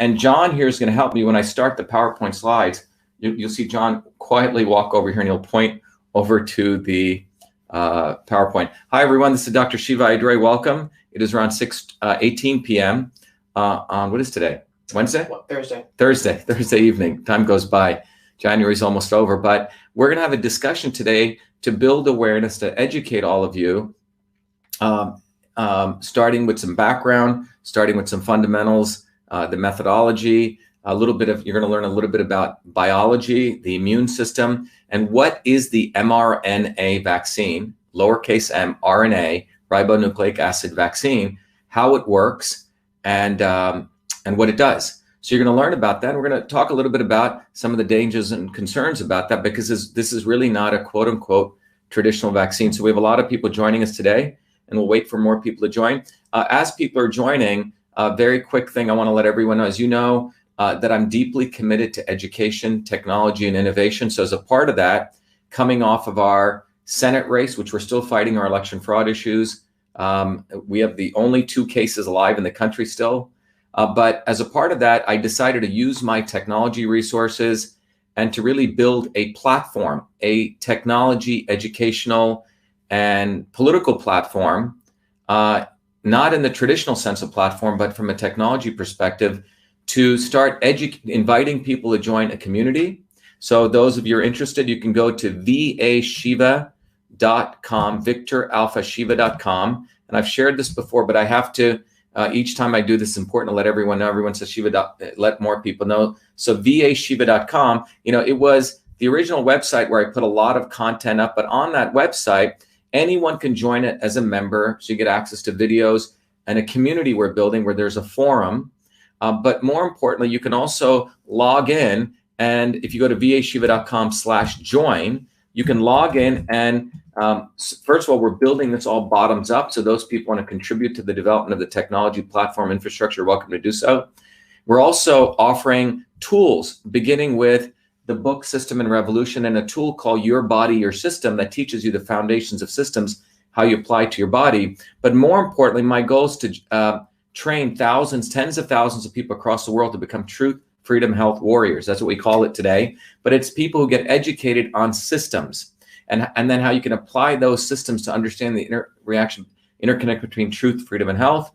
And John here is going to help me when I start the PowerPoint slides. You'll see John quietly walk over here and he'll point over to the PowerPoint. Hi, everyone. This is Dr. Shiva Idre. Welcome. It is around 6:18 p.m. On what is today? Wednesday? Thursday evening. Time goes by. January's almost over, but we're going to have a discussion today to build awareness, to educate all of you, starting with some background, starting with some fundamentals, the methodology, you're going to learn a little bit about biology, the immune system, and what is the mRNA vaccine, lowercase m, RNA, ribonucleic acid vaccine, how it works, and what it does. So you're going to learn about that. And we're going to talk a little bit about some of the dangers and concerns about that, because this is really not a quote unquote traditional vaccine. So we have a lot of people joining us today, and we'll wait for more people to join. As people are joining, a very quick thing I want to let everyone know, as you know, that I'm deeply committed to education, technology, and innovation. So as a part of that, coming off of our Senate race, which we're still fighting our election fraud issues, we have the only 2 cases alive in the country still. But as a part of that, I decided to use my technology resources and to really build a platform, a technology, educational, and political platform, not in the traditional sense of platform, but from a technology perspective, to start inviting people to join a community. So those of you who are interested, you can go to vashiva.com, victoralphashiva.com. And I've shared this before, but I have to, each time I do this, it's important to let everyone know. Everyone says Shiva, let more people know. So vashiva.com, it was the original website where I put a lot of content up, but on that website, anyone can join it as a member. So you get access to videos and a community we're building where there's a forum. But more importantly, you can also log in. And if you go to vashiva.com/join, you can log in. And first of all, we're building this all bottoms up. So those people want to contribute to the development of the technology platform infrastructure, you're welcome to do so. We're also offering tools, beginning with the book System and Revolution, and a tool called Your Body, Your System that teaches you the foundations of systems, how you apply to your body. But more importantly, my goal is to train thousands, tens of thousands of people across the world to become truth, freedom, health warriors. That's what we call it today. But it's people who get educated on systems and then how you can apply those systems to understand the interconnect between truth, freedom, and health,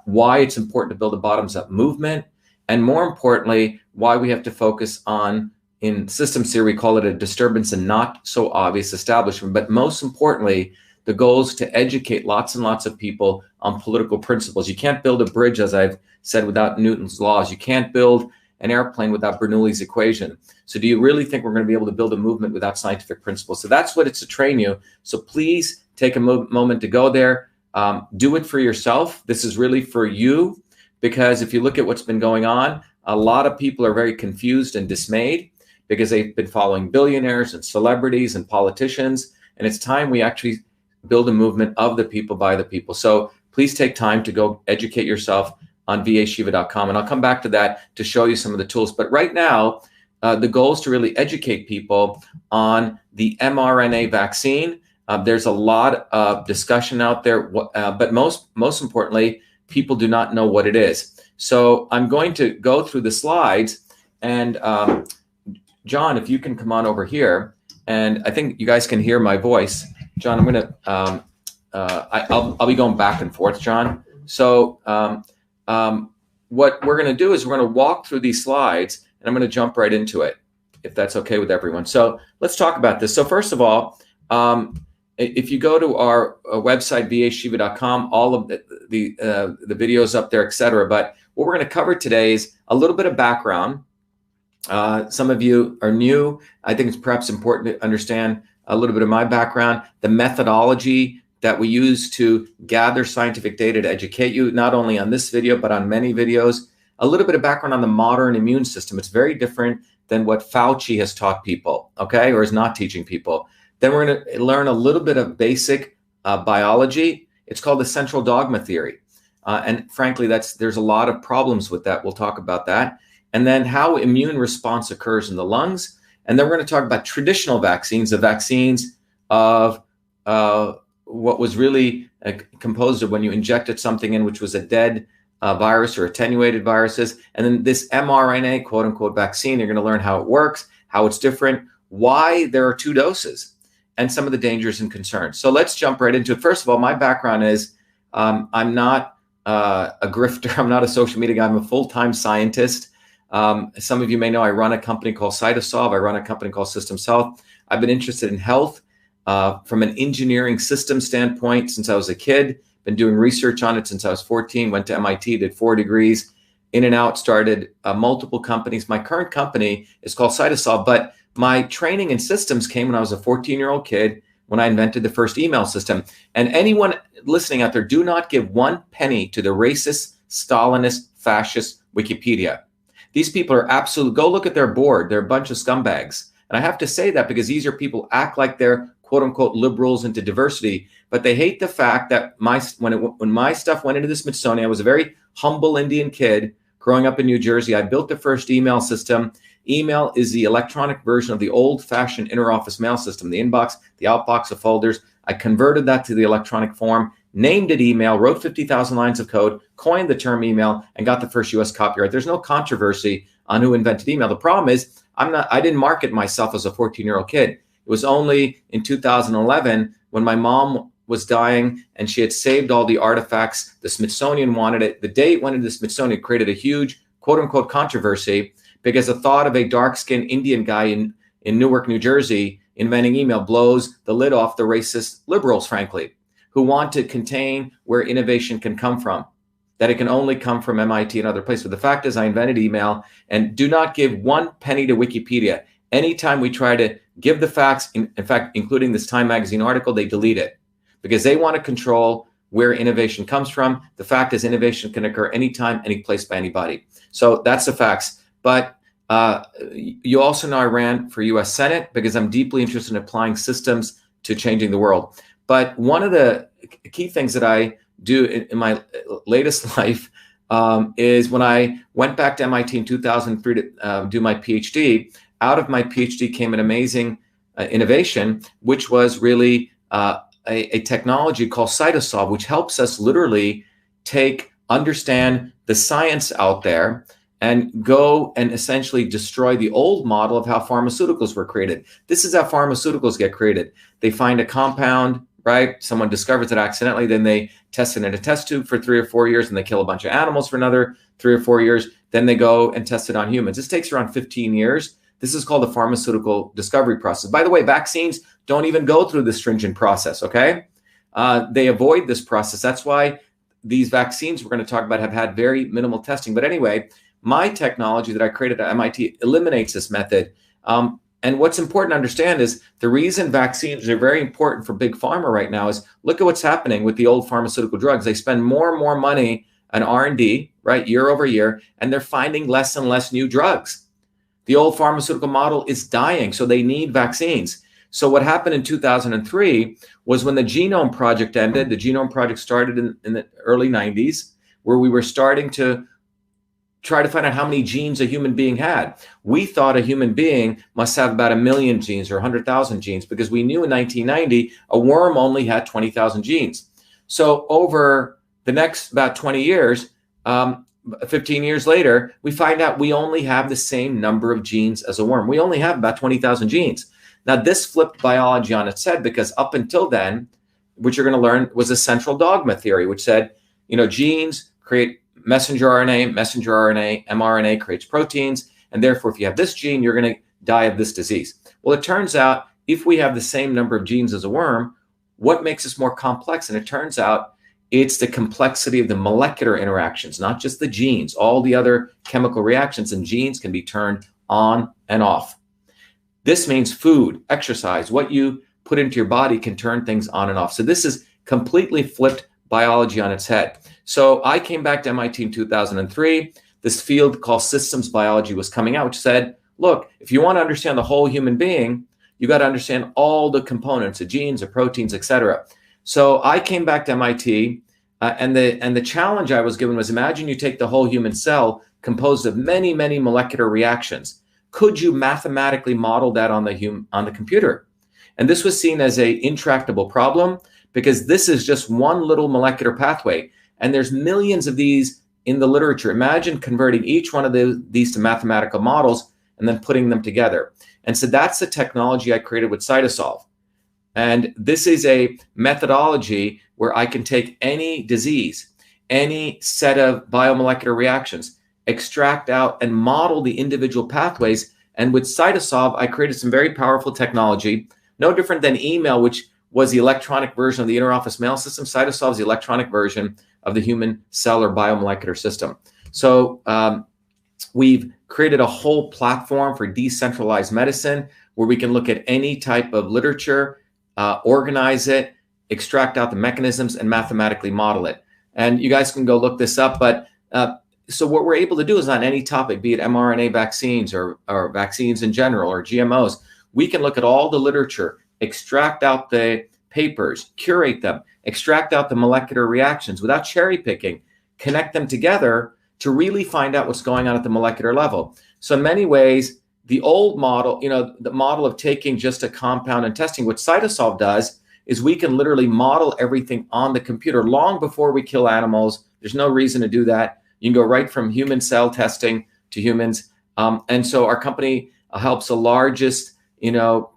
why it's important to build a bottoms-up movement, and more importantly, why we have to focus on, in systems theory, we call it a disturbance and not so obvious establishment. But most importantly, the goal is to educate lots and lots of people on political principles. You can't build a bridge, as I've said, without Newton's laws. You can't build an airplane without Bernoulli's equation. So do you really think we're going to be able to build a movement without scientific principles? So that's what it's to train you. So please take a moment to go there. Do it for yourself. This is really for you, because if you look at what's been going on, a lot of people are very confused and dismayed because they've been following billionaires and celebrities and politicians. And it's time we actually build a movement of the people, by the people. So please take time to go educate yourself on vashiva.com. And I'll come back to that to show you some of the tools. But right now, the goal is to really educate people on the mRNA vaccine. There's a lot of discussion out there, but most importantly, people do not know what it is. So I'm going to go through the slides. And John, if you can come on over here, and I think you guys can hear my voice. John, I'm going to, I'll be going back and forth, John. So what we're going to do is we're going to walk through these slides, and I'm going to jump right into it, if that's okay with everyone. So let's talk about this. So first of all, if you go to our website, vashiva.com, all of the videos up there, etc. But what we're going to cover today is a little bit of background. Some of you are new. I think it's perhaps important to understand a little bit of my background, the methodology that we use to gather scientific data to educate you, not only on this video, but on many videos, a little bit of background on the modern immune system. It's very different than what Fauci has taught people, okay, or is not teaching people. Then we're going to learn a little bit of basic biology. It's called the central dogma theory. And frankly, there's a lot of problems with that. We'll talk about that. And then how immune response occurs in the lungs. And then we're going to talk about traditional vaccines, the vaccines of what was really composed of when you injected something in, which was a dead virus or attenuated viruses. And then this mRNA, quote unquote, vaccine, you're going to learn how it works, how it's different, why there are 2 doses, and some of the dangers and concerns. So let's jump right into it. First of all, my background is I'm not a grifter. I'm not a social media guy. I'm a full-time scientist. Some of you may know I run a company called Cytosolve. I run a company called Systems Health. I've been interested in health from an engineering system standpoint since I was a kid. Been doing research on it since I was 14, went to MIT, did 4 degrees, in and out, started multiple companies. My current company is called Cytosolve, but my training in systems came when I was a 14-year-old kid when I invented the first email system. And anyone listening out there, do not give 1 penny to the racist, Stalinist, fascist Wikipedia. These people are absolute, go look at their board. They're a bunch of scumbags. And I have to say that because these are people act like they're quote unquote liberals into diversity, but they hate the fact that when my stuff went into the Smithsonian, I was a very humble Indian kid growing up in New Jersey. I built the first email system. Email is the electronic version of the old-fashioned interoffice mail system, the inbox, the outbox of folders. I converted that to the electronic form, named it email, wrote 50,000 lines of code, coined the term email, and got the first US copyright. There's no controversy on who invented email. The problem is I didn't market myself as a 14-year-old kid. It was only in 2011 when my mom was dying and she had saved all the artifacts. The Smithsonian wanted it. The day it went into the Smithsonian created a huge quote unquote controversy because the thought of a dark-skinned Indian guy in Newark, New Jersey inventing email blows the lid off the racist liberals, frankly, who want to contain where innovation can come from, that it can only come from MIT and other places. But the fact is I invented email, and do not give 1 penny to Wikipedia. Anytime we try to give the facts, in fact, including this Time Magazine article, they delete it because they want to control where innovation comes from. The fact is innovation can occur anytime, any place by anybody. So that's the facts. But you also know I ran for US Senate because I'm deeply interested in applying systems to changing the world. But one of the key things that I do in my latest life is when I went back to MIT in 2003 to do my PhD. Out of my PhD came an amazing innovation, which was really a technology called Cytosolve, which helps us literally understand the science out there and go and essentially destroy the old model of how pharmaceuticals were created. This is how pharmaceuticals get created. They find a compound, right? Someone discovers it accidentally, then they test it in a test tube for 3 or 4 years, and they kill a bunch of animals for another 3 or 4 years. Then they go and test it on humans. This takes around 15 years. This is called the pharmaceutical discovery process. By the way, vaccines don't even go through this stringent process, okay? They avoid this process. That's why these vaccines we're going to talk about have had very minimal testing. But anyway, my technology that I created at MIT eliminates this method. And what's important to understand is the reason vaccines are very important for big pharma right now is look at what's happening with the old pharmaceutical drugs. They spend more and more money on R&D, right, year over year, and they're finding less and less new drugs. The old pharmaceutical model is dying, so they need vaccines. So what happened in 2003 was when the Genome Project ended. The Genome Project started in the early 90s, where we were starting to try to find out how many genes a human being had. We thought a human being must have about 1 million genes or 100,000 genes because we knew in 1990 a worm only had 20,000 genes. So over the next about 20 years, 15 years later, we find out we only have the same number of genes as a worm. We only have about 20,000 genes. Now, this flipped biology on its head because up until then, what you're going to learn was a central dogma theory, which said, genes create messenger RNA, mRNA creates proteins, and therefore, if you have this gene, you're going to die of this disease. Well, it turns out if we have the same number of genes as a worm, what makes us more complex? And it turns out it's the complexity of the molecular interactions, not just the genes, all the other chemical reactions, and genes can be turned on and off. This means food, exercise, what you put into your body can turn things on and off. So this is completely flipped biology on its head. So I came back to MIT in 2003. This field called systems biology was coming out, which said, look, if you want to understand the whole human being, you got to understand all the components, the genes, the proteins, et cetera. So I came back to MIT, and the challenge I was given was, imagine you take the whole human cell composed of many, many molecular reactions. Could you mathematically model that on the computer? And this was seen as an intractable problem because this is just one little molecular pathway. And there's millions of these in the literature. Imagine converting each one of these to mathematical models and then putting them together. And so that's the technology I created with Cytosolve. And this is a methodology where I can take any disease, any set of biomolecular reactions, extract out and model the individual pathways. And with Cytosolve, I created some very powerful technology, no different than email, which was the electronic version of the interoffice mail system. Cytosolve is the electronic version of the human cell or biomolecular system. So we've created a whole platform for decentralized medicine where we can look at any type of literature, organize it, extract out the mechanisms, and mathematically model it. And you guys can go look this up. But so what we're able to do is on any topic, be it mRNA vaccines or vaccines in general or GMOs, we can look at all the literature, extract out the papers, curate them, extract out the molecular reactions without cherry picking, connect them together to really find out what's going on at the molecular level. So in many ways, the old model, the model of taking just a compound and testing, what Cytosolve does is we can literally model everything on the computer long before we kill animals. There's no reason to do that. You can go right from human cell testing to humans. And so our company helps the largest,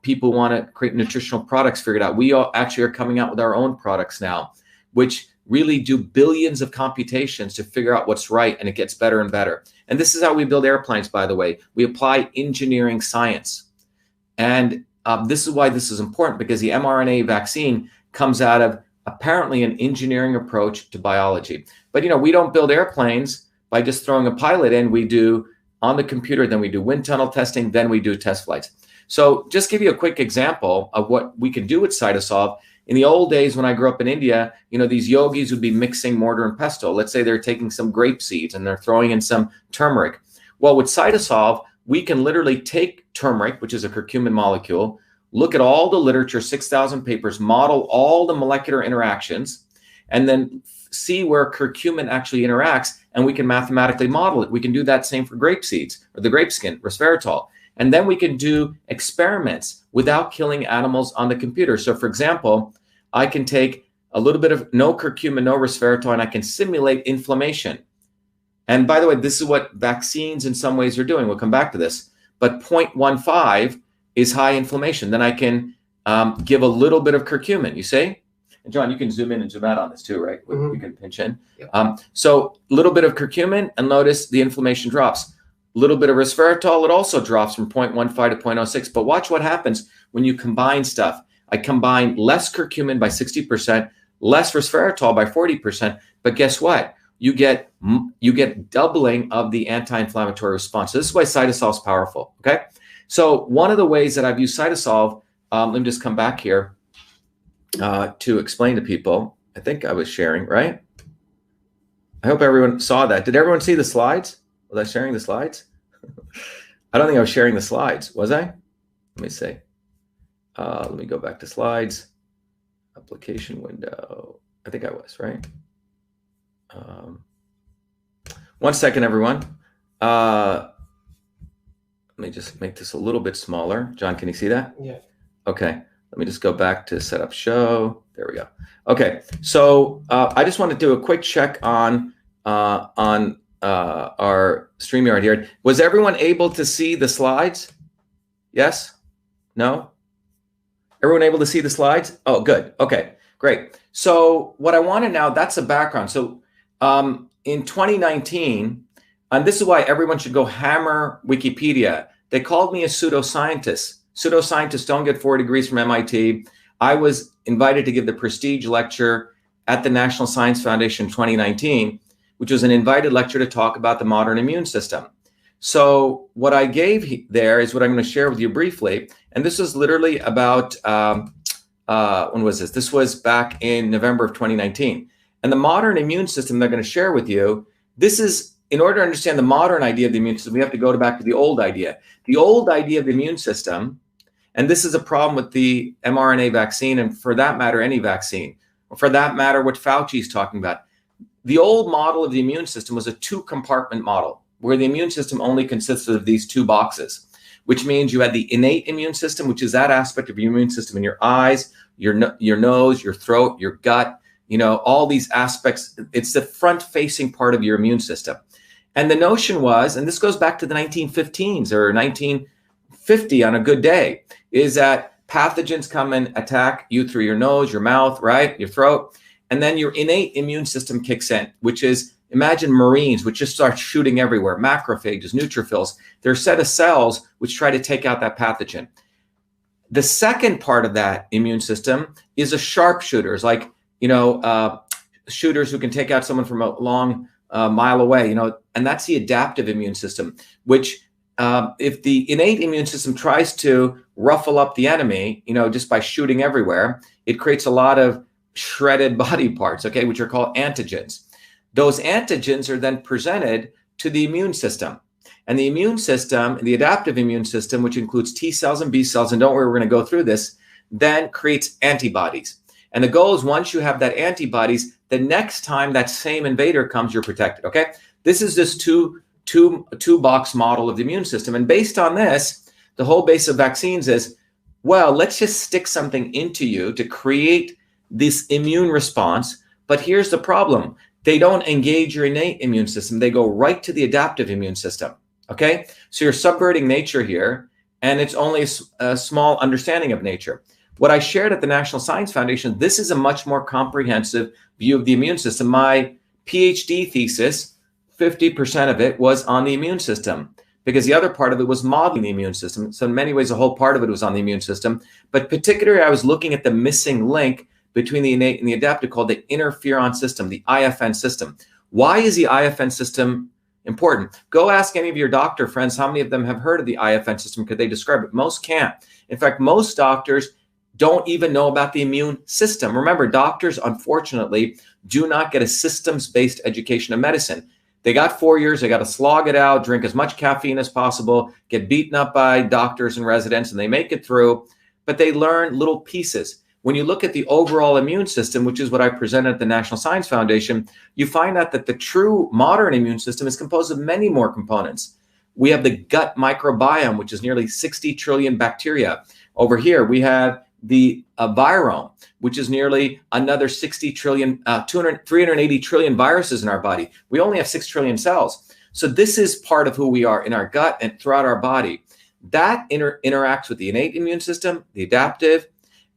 people want to create nutritional products figured out. We actually are coming out with our own products now, which really do billions of computations to figure out what's right, and it gets better and better. And this is how we build airplanes, by the way. We apply engineering science. And this is why this is important, because the mRNA vaccine comes out of apparently an engineering approach to biology. But, we don't build airplanes by just throwing a pilot in. We do on the computer, then we do wind tunnel testing, then we do test flights. So just give you a quick example of what we can do with Cytosolve. In the old days, when I grew up in India, these yogis would be mixing mortar and pestle. Let's say they're taking some grape seeds and they're throwing in some turmeric. Well, with Cytosolve, we can literally take turmeric, which is a curcumin molecule, look at all the literature, 6,000 papers, model all the molecular interactions, and then see where curcumin actually interacts, and we can mathematically model it. We can do that same for grape seeds or the grape skin, resveratrol. And then we can do experiments without killing animals on the computer. So for example, I can take a little bit of no curcumin, no resveratrol, and I can simulate inflammation. And by the way, this is what vaccines in some ways are doing. We'll come back to this. But 0.15 is high inflammation. Then I can give a little bit of curcumin, you see? And John, you can zoom in and zoom out on this too, right? Mm-hmm. You can pinch in. Yep. So a little bit of curcumin, and notice the inflammation drops. Little bit of resveratrol, it also drops from 0.15 to 0.06. But watch what happens when you combine stuff. I combine less curcumin by 60%, less resveratrol by 40%. But guess what? You get doubling of the anti-inflammatory response. So this is why Cytosolve is powerful. Okay. So one of the ways that I've used Cytosolve, let me just come back here to explain to people. I think I was sharing, right? I hope everyone saw that. Did everyone see the slides? Was I sharing the slides? I don't think I was sharing the slides. Was I? Let me see. Let me go back to slides. Application window. I think I was, right? 1 second, everyone. Let me just make this a little bit smaller. John, can you see that? Yeah. Okay. Let me just go back to setup show. There we go. Okay. So I just want to do a quick check on our StreamYard here. Was everyone able to see the slides? Yes? No? Everyone able to see the slides? Oh, good. Okay, great. So what I want to now, that's the background. So in 2019, and this is why everyone should go hammer Wikipedia. They called me a pseudoscientist. Pseudoscientists don't get 4 degrees from MIT. I was invited to give the prestige lecture at the National Science Foundation in 2019, which was an invited lecture to talk about the modern immune system. So what I gave there is what I'm going to share with you briefly. And this was literally about, when was this? This was back in November of 2019. And the modern immune system they're going to share with you, this is, in order to understand the modern idea of the immune system, we have to go back to the old idea. The old idea of the immune system, and this is a problem with the mRNA vaccine, and for that matter, any vaccine, or for that matter, what Fauci is talking about. The old model of the immune system was a 2-compartment model, where the immune system only consisted of these 2 boxes, which means you had the innate immune system, which is that aspect of your immune system in your eyes, your nose, your throat, your gut, all these aspects. It's the front-facing part of your immune system. And the notion was, and this goes back to the 1915s or 1950 on a good day, is that pathogens come and attack you through your nose, your mouth, right, your throat, and then your innate immune system kicks in, which is, imagine Marines, which just start shooting everywhere, macrophages, neutrophils. They're a set of cells which try to take out that pathogen. The second part of that immune system is a sharpshooters, like, shooters who can take out someone from a long mile away, and that's the adaptive immune system, which if the innate immune system tries to ruffle up the enemy, just by shooting everywhere, it creates a lot of shredded body parts, okay, which are called antigens. Those antigens are then presented to the immune system. And the immune system, the adaptive immune system, which includes T cells and B cells, and don't worry, we're going to go through this, then creates antibodies. And the goal is once you have that antibodies, the next time that same invader comes, you're protected, okay? This is this two-box model of the immune system. And based on this, the whole base of vaccines is, well, let's just stick something into you to create this immune response. But here's the problem. They don't engage your innate immune system. They go right to the adaptive immune system, okay? So you're subverting nature here, and it's only a small understanding of nature. What I shared at the National Science Foundation, this is a much more comprehensive view of the immune system. My PhD thesis, 50% of it was on the immune system, because the other part of it was modeling the immune system. So in many ways, a whole part of it was on the immune system. But particularly, I was looking at the missing link between the innate and the adaptive called the interferon system, the IFN system. Why is the IFN system important? Go ask any of your doctor friends how many of them have heard of the IFN system. Could they describe it? Most can't. In fact, most doctors don't even know about the immune system. Remember, doctors, unfortunately, do not get a systems-based education of medicine. They got 4 years, they got to slog it out, drink as much caffeine as possible, get beaten up by doctors and residents, and they make it through, but they learn little pieces. When you look at the overall immune system, which is what I presented at the National Science Foundation, you find out that the true modern immune system is composed of many more components. We have the gut microbiome, which is nearly 60 trillion bacteria. Over here, we have the virome, which is nearly another 60 trillion, 380 trillion viruses in our body. We only have 6 trillion cells. So this is part of who we are in our gut and throughout our body. That interacts with the innate immune system, the adaptive,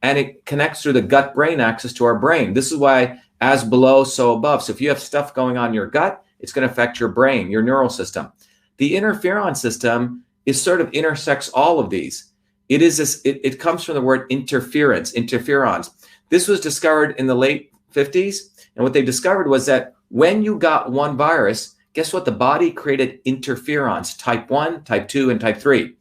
and it connects through the gut-brain axis to our brain. This is why as below, so above. So if you have stuff going on in your gut, it's going to affect your brain, your neural system. The interferon system is sort of intersects all of these. It is this, it comes from the word interference, interferons. This was discovered in the late 50s. And what they discovered was that when you got one virus, guess what? The body created interferons, type 1, type 2, and type 3.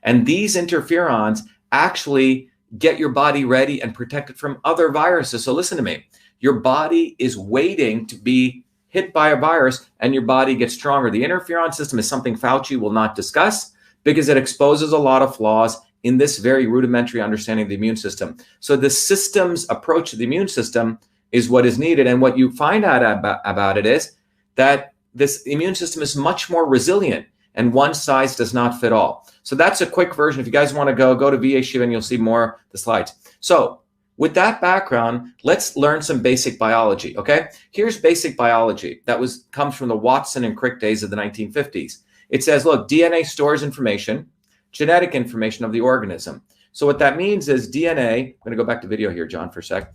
And these interferons actually get your body ready and protect it from other viruses. So listen to me. Your body is waiting to be hit by a virus and your body gets stronger. The interferon system is something Fauci will not discuss because it exposes a lot of flaws in this very rudimentary understanding of the immune system. So the system's approach to the immune system is what is needed. And what you find out about it is that this immune system is much more resilient and one size does not fit all. So that's a quick version. If you guys want to go to VA Shiva and you'll see more of the slides. So with that background, let's learn some basic biology, okay? Here's basic biology that comes from the Watson and Crick days of the 1950s. It says, look, DNA stores information, genetic information of the organism. So what that means is DNA, I'm going to go back to video here, John, for a sec.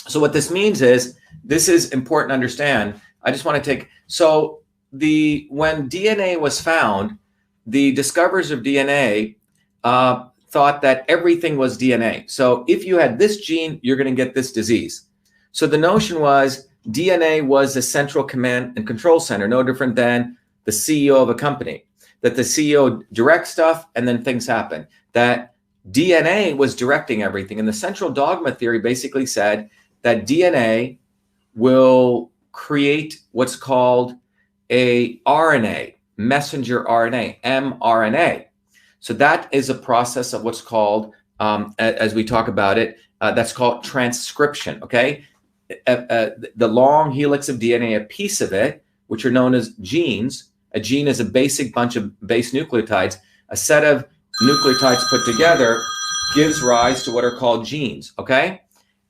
So what this means is, this is important to understand. I just want to take, so when DNA was found, the discoverers of DNA thought that everything was DNA. So if you had this gene, you're going to get this disease. So the notion was DNA was the central command and control center, no different than the CEO of a company, that the CEO directs stuff and then things happen. That DNA was directing everything. And the central dogma theory basically said that DNA will create what's called a RNA, messenger RNA, mRNA. So that is a process of what's called, as we talk about it, that's called transcription, okay? The long helix of DNA, a piece of it, which are known as genes. A gene is a basic bunch of base nucleotides. A set of nucleotides put together gives rise to what are called genes, okay?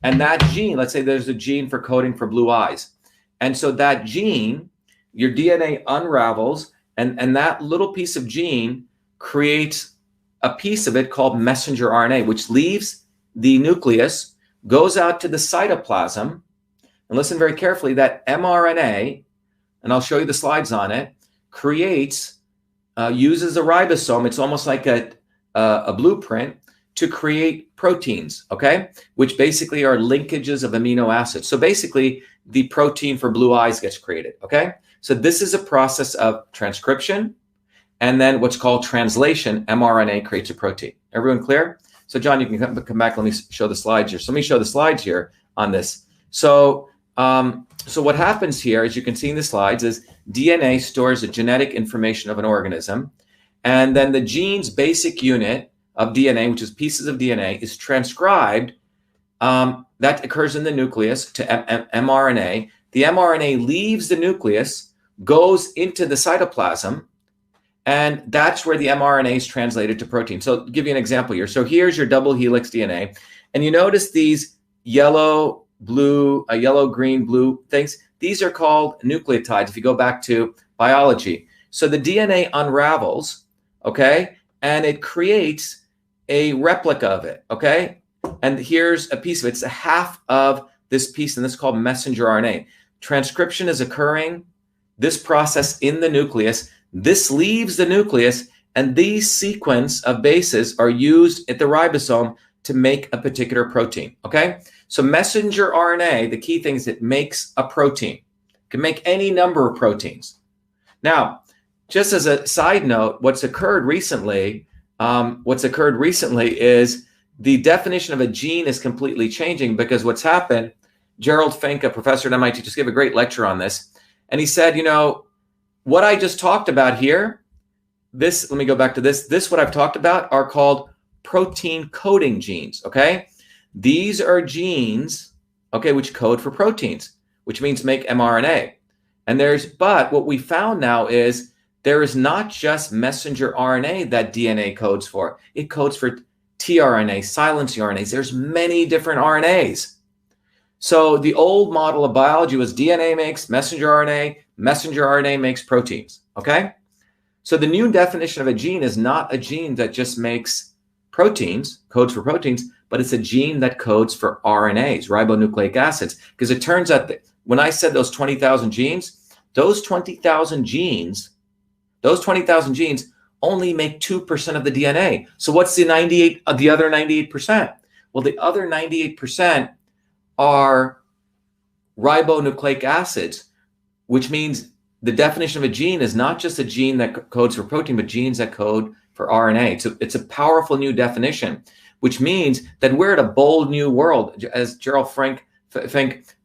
And that gene, let's say there's a gene for coding for blue eyes. And so that gene, your DNA unravels, and that little piece of gene creates a piece of it called messenger RNA, which leaves the nucleus, goes out to the cytoplasm. And listen very carefully, that mRNA, and I'll show you the slides on it, creates, uses a ribosome. It's almost like a blueprint to create proteins, okay? Which basically are linkages of amino acids. So basically, the protein for blue eyes gets created, okay? So this is a process of transcription, and then what's called translation. mRNA creates a protein. Everyone clear? So John, you can come back. Let me show the slides here. So let me show the slides here on this. So, so what happens here, as you can see in the slides, is DNA stores the genetic information of an organism, and then the gene's basic unit of DNA, which is pieces of DNA, is transcribed. That occurs in the nucleus to mRNA. The mRNA leaves the nucleus, goes into the cytoplasm, and that's where the mRNA is translated to protein. So I'll give you an example here. So here's your double helix DNA, and you notice these yellow, blue, yellow, green, blue things. These are called nucleotides if you go back to biology. So the DNA unravels, okay, and it creates a replica of it, okay? And here's a piece of it. It's a half of this piece, and this is called messenger RNA. Transcription is occurring, this process in the nucleus. This leaves the nucleus, and these sequence of bases are used at the ribosome to make a particular protein, okay? So messenger RNA, the key thing is it makes a protein. It can make any number of proteins. Now, just as a side note, what's occurred recently is the definition of a gene is completely changing, because what's happened, Gerald Fink, a professor at MIT, just gave a great lecture on this. And he said, you know, what I just talked about here, let me go back to this, what I've talked about are called protein coding genes, okay? These are genes, okay, which code for proteins, which means make mRNA. But what we found now is there is not just messenger RNA that DNA codes for. It codes for tRNA, silencing RNAs. There's many different RNAs. So the old model of biology was DNA makes messenger RNA makes proteins, okay? So the new definition of a gene is not a gene that just makes proteins, codes for proteins, but it's a gene that codes for RNAs, ribonucleic acids. Because it turns out that when I said those 20,000 genes, those 20,000 genes only make 2% of the DNA. So what's the other 98%? Well, the other 98% are ribonucleic acids, which means the definition of a gene is not just a gene that codes for protein, but genes that code for RNA. So it's a powerful new definition, which means that we're at a bold new world, as Gerald Fink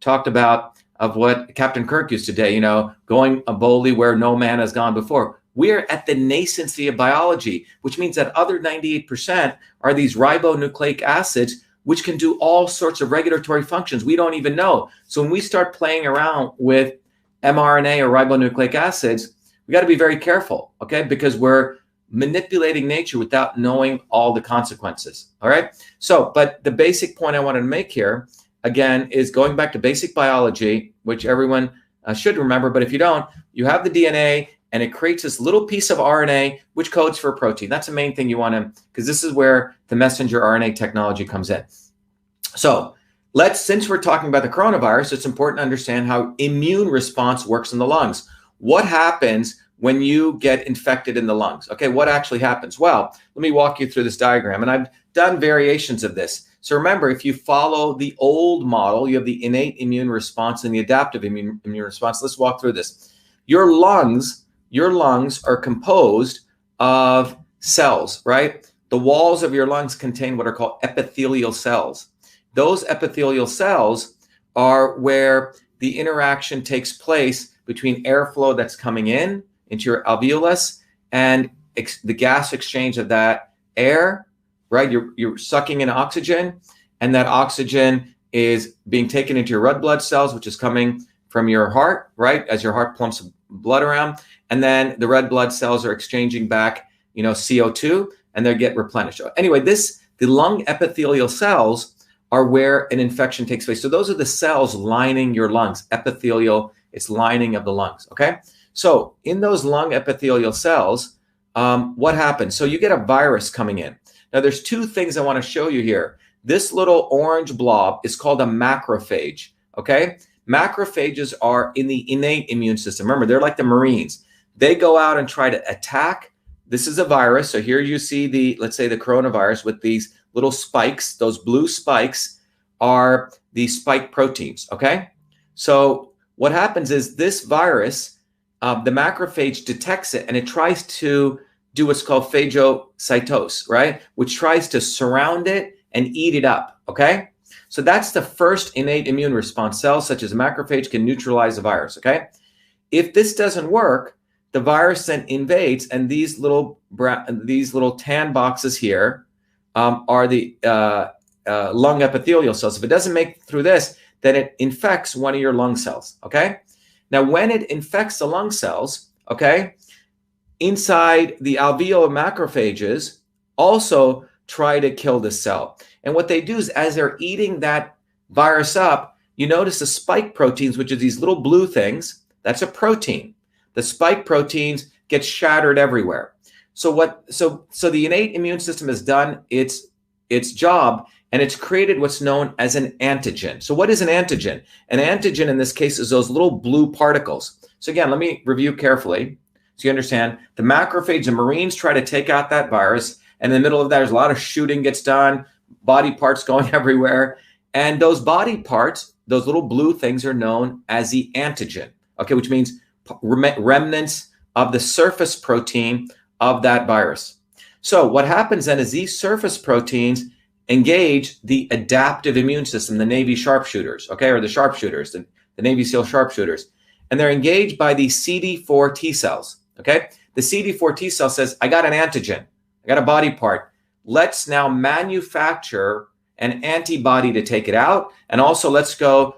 talked about, of what Captain Kirk used to say, you know, going boldly where no man has gone before. We're at the nascency of biology, which means that other 98% are these ribonucleic acids, which can do all sorts of regulatory functions we don't even know. So when we start playing around with mRNA or ribonucleic acids, we got to be very careful, okay? Because we're manipulating nature without knowing all the consequences, all right? So, but the basic point I wanted to make here, again, is going back to basic biology, which everyone should remember, but if you don't, you have the DNA, and it creates this little piece of RNA which codes for a protein. That's the main thing you want to, because this is where the messenger RNA technology comes in. So since we're talking about the coronavirus, it's important to understand how immune response works in the lungs. What happens when you get infected in the lungs? Okay, what actually happens? Well, let me walk you through this diagram, and I've done variations of this. So remember, if you follow the old model, you have the innate immune response and the adaptive immune response. Let's walk through this. Your lungs are composed of cells, right? The walls of your lungs contain what are called epithelial cells. Those epithelial cells are where the interaction takes place between airflow that's coming in into your alveolus and the gas exchange of that air, right? You're sucking in oxygen, and that oxygen is being taken into your red blood cells, which is coming from your heart, right? As your heart pumps blood around. And then the red blood cells are exchanging back, CO2, and they get replenished. Anyway, the lung epithelial cells are where an infection takes place. So those are the cells lining your lungs, epithelial, it's lining of the lungs, okay? So in those lung epithelial cells, what happens? So you get a virus coming in. Now there's two things I want to show you here. This little orange blob is called a macrophage, okay? Macrophages are in the innate immune system. Remember, they're like the Marines. They go out and try to attack. This is a virus. So here you see the, let's say the coronavirus with these little spikes. Those blue spikes are the spike proteins, okay? So what happens is this virus, the macrophage detects it and it tries to do what's called phagocytosis, right? Which tries to surround it and eat it up, okay? So that's the first innate immune response. Cells such as macrophage can neutralize the virus, okay? If this doesn't work, the virus then invades, and these little tan boxes here are the lung epithelial cells. If it doesn't make through this, then it infects one of your lung cells, okay? Now, when it infects the lung cells, okay, inside the alveolar macrophages also try to kill the cell. And what they do is as they're eating that virus up, you notice the spike proteins, which are these little blue things, that's a protein. The spike proteins get shattered everywhere. So the innate immune system has done its job, and it's created what's known as an antigen. So what is an antigen? An antigen in this case is those little blue particles. So again, let me review carefully so you understand. The macrophage and Marines try to take out that virus, and in the middle of that, there's a lot of shooting gets done, body parts going everywhere. And those body parts, those little blue things are known as the antigen, okay, which means remnants of the surface protein of that virus. So what happens then is these surface proteins engage the adaptive immune system, the Navy sharpshooters, okay, or the sharpshooters, the Navy SEAL sharpshooters. And they're engaged by the CD4 T cells, okay? The CD4 T cell says, I got an antigen, I got a body part. Let's now manufacture an antibody to take it out, and also let's go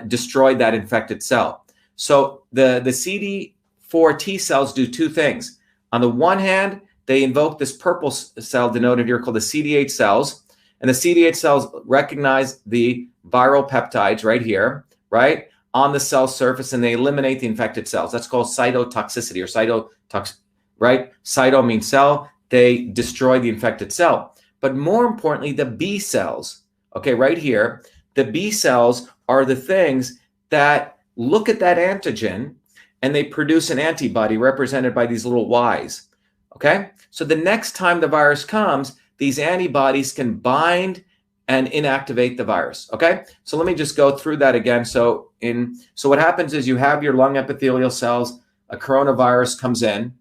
destroy that infected cell. So the CD4 T cells do two things. On the one hand, they invoke this purple cell denoted here called the CD8 cells, and the CD8 cells recognize the viral peptides right here, right, on the cell surface, and they eliminate the infected cells. That's called cytotoxicity or cytotox, right? Cyto means cell. They destroy the infected cell. But more importantly, the B cells, okay, right here, the B cells are the things that look at that antigen and they produce an antibody represented by these little Ys, okay? So the next time the virus comes, these antibodies can bind and inactivate the virus, okay? So let me just go through that again. So what happens is you have your lung epithelial cells, a coronavirus comes in,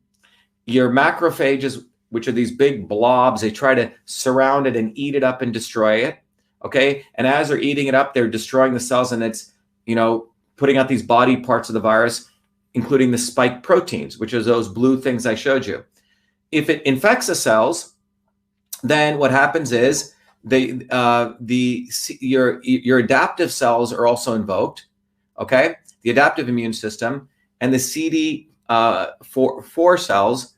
your macrophages, which are these big blobs, they try to surround it and eat it up and destroy it, okay? And as they're eating it up, they're destroying the cells, and it's, you know, putting out these body parts of the virus, including the spike proteins, which are those blue things I showed you. If it infects the cells, then what happens is your adaptive cells are also invoked, okay? The adaptive immune system, and the CD4 cells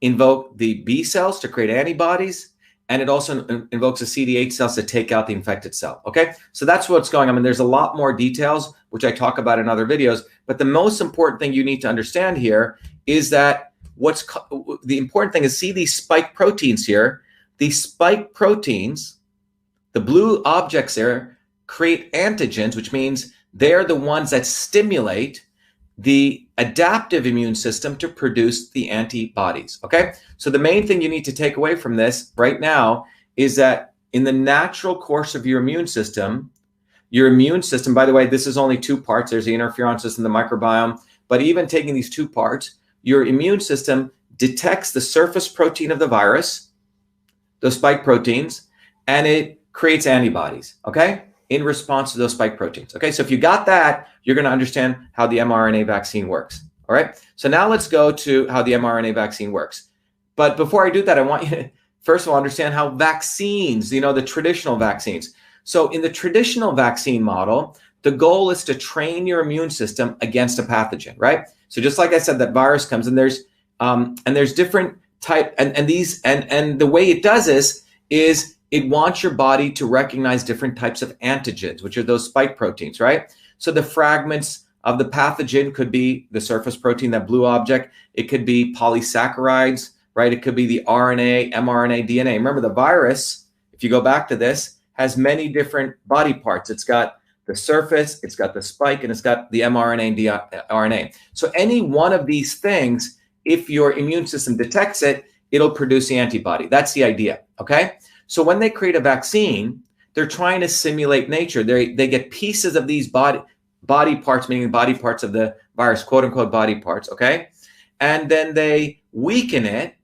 invoke the B cells to create antibodies, and it also invokes the CD8 cells to take out the infected cell, okay? So that's what's going on. I mean, there's a lot more details, which I talk about in other videos, but the most important thing you need to understand here is that the important thing is, see these spike proteins here. These spike proteins, the blue objects there, create antigens, which means they're the ones that stimulate the adaptive immune system to produce the antibodies, okay? So the main thing you need to take away from this right now is that in the natural course of your immune system, by the way, this is only two parts. There's the interferon system, the microbiome, but even taking these two parts, your immune system detects the surface protein of the virus, those spike proteins, and it creates antibodies, okay, in response to those spike proteins. Okay, so if you got that, you're going to understand how the mRNA vaccine works. All right, so now let's go to how the mRNA vaccine works. But before I do that, I want you to, first of all, understand how vaccines, the traditional vaccines. So in the traditional vaccine model, the goal is to train your immune system against a pathogen, right? So just like I said, that virus comes, and there's different type, and the way it does this is it wants your body to recognize different types of antigens, which are those spike proteins, right? So the fragments of the pathogen could be the surface protein, that blue object. It could be polysaccharides, right? It could be the RNA, mRNA, DNA. Remember, the virus, if you go back to this, has many different body parts. It's got the surface, it's got the spike, and it's got the mRNA and RNA. So any one of these things, if your immune system detects it, it'll produce the antibody. That's the idea, okay? So when they create a vaccine, they're trying to simulate nature. They get pieces of these body parts, meaning the body parts of the virus, quote unquote body parts, okay? And then they weaken it,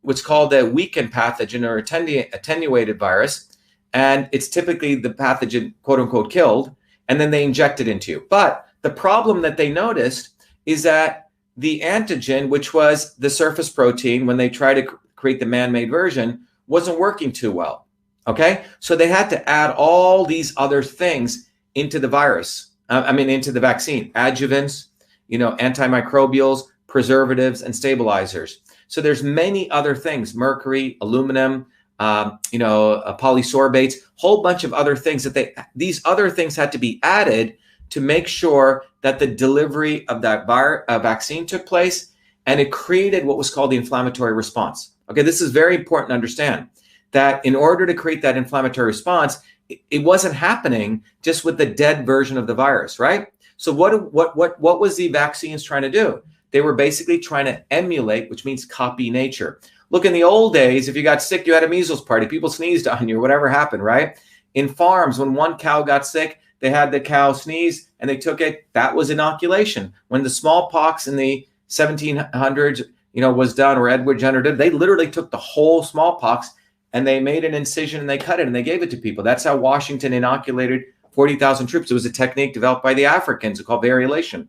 what's called a weakened pathogen or attenuated virus. And it's typically the pathogen, quote unquote, killed, and then they inject it into you. But the problem that they noticed is that the antigen, which was the surface protein, when they tried to create the man-made version, wasn't working too well, okay? So they had to add all these other things into the virus, into the vaccine, adjuvants, antimicrobials, preservatives, and stabilizers. So there's many other things, mercury, aluminum, polysorbates, whole bunch of other things that these other things had to be added to make sure that the delivery of that vaccine took place, and it created what was called the inflammatory response. Okay, this is very important to understand that in order to create that inflammatory response, it wasn't happening just with the dead version of the virus, right? So what was the vaccines trying to do? They were basically trying to emulate, which means copy nature. Look, in the old days, if you got sick, you had a measles party, people sneezed on you, whatever happened, right? In farms, when one cow got sick, they had the cow sneeze and they took it. That was inoculation. When the smallpox in the 1700s, was done, or Edward Jenner did, they literally took the whole smallpox and they made an incision and they cut it and they gave it to people. That's how Washington inoculated 40,000 troops. It was a technique developed by the Africans called variolation.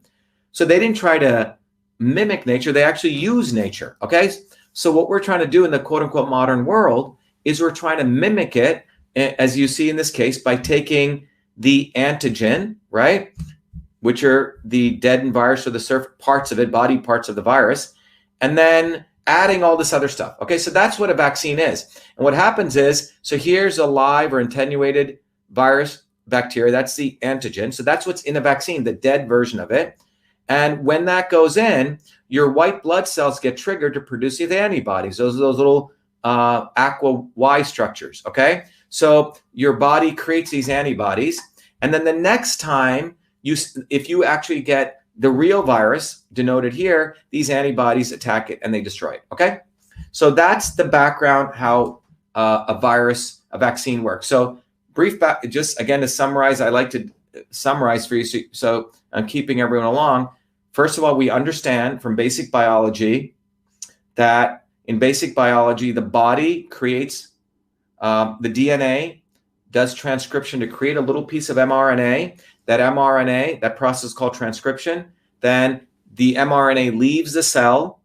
So they didn't try to mimic nature. They actually use nature, okay? So what we're trying to do in the quote unquote modern world is we're trying to mimic it, as you see in this case, by taking the antigen, right, which are the deadened virus or the surface parts of it, body parts of the virus, and then adding all this other stuff. Okay, so that's what a vaccine is. And what happens is, so here's a live or attenuated virus, bacteria, that's the antigen. So that's what's in a vaccine, the dead version of it. And when that goes in, your white blood cells get triggered to produce the antibodies. Those are those little aqua Y structures, okay? So your body creates these antibodies. And then the next time, if you actually get the real virus, denoted here, these antibodies attack it and they destroy it, okay? So that's the background, how a vaccine works. So just again to summarize, I like to summarize for you so I'm keeping everyone along. First of all, we understand from basic biology that in basic biology, the body creates the DNA, does transcription to create a little piece of mRNA. That mRNA, that process is called transcription. Then the mRNA leaves the cell,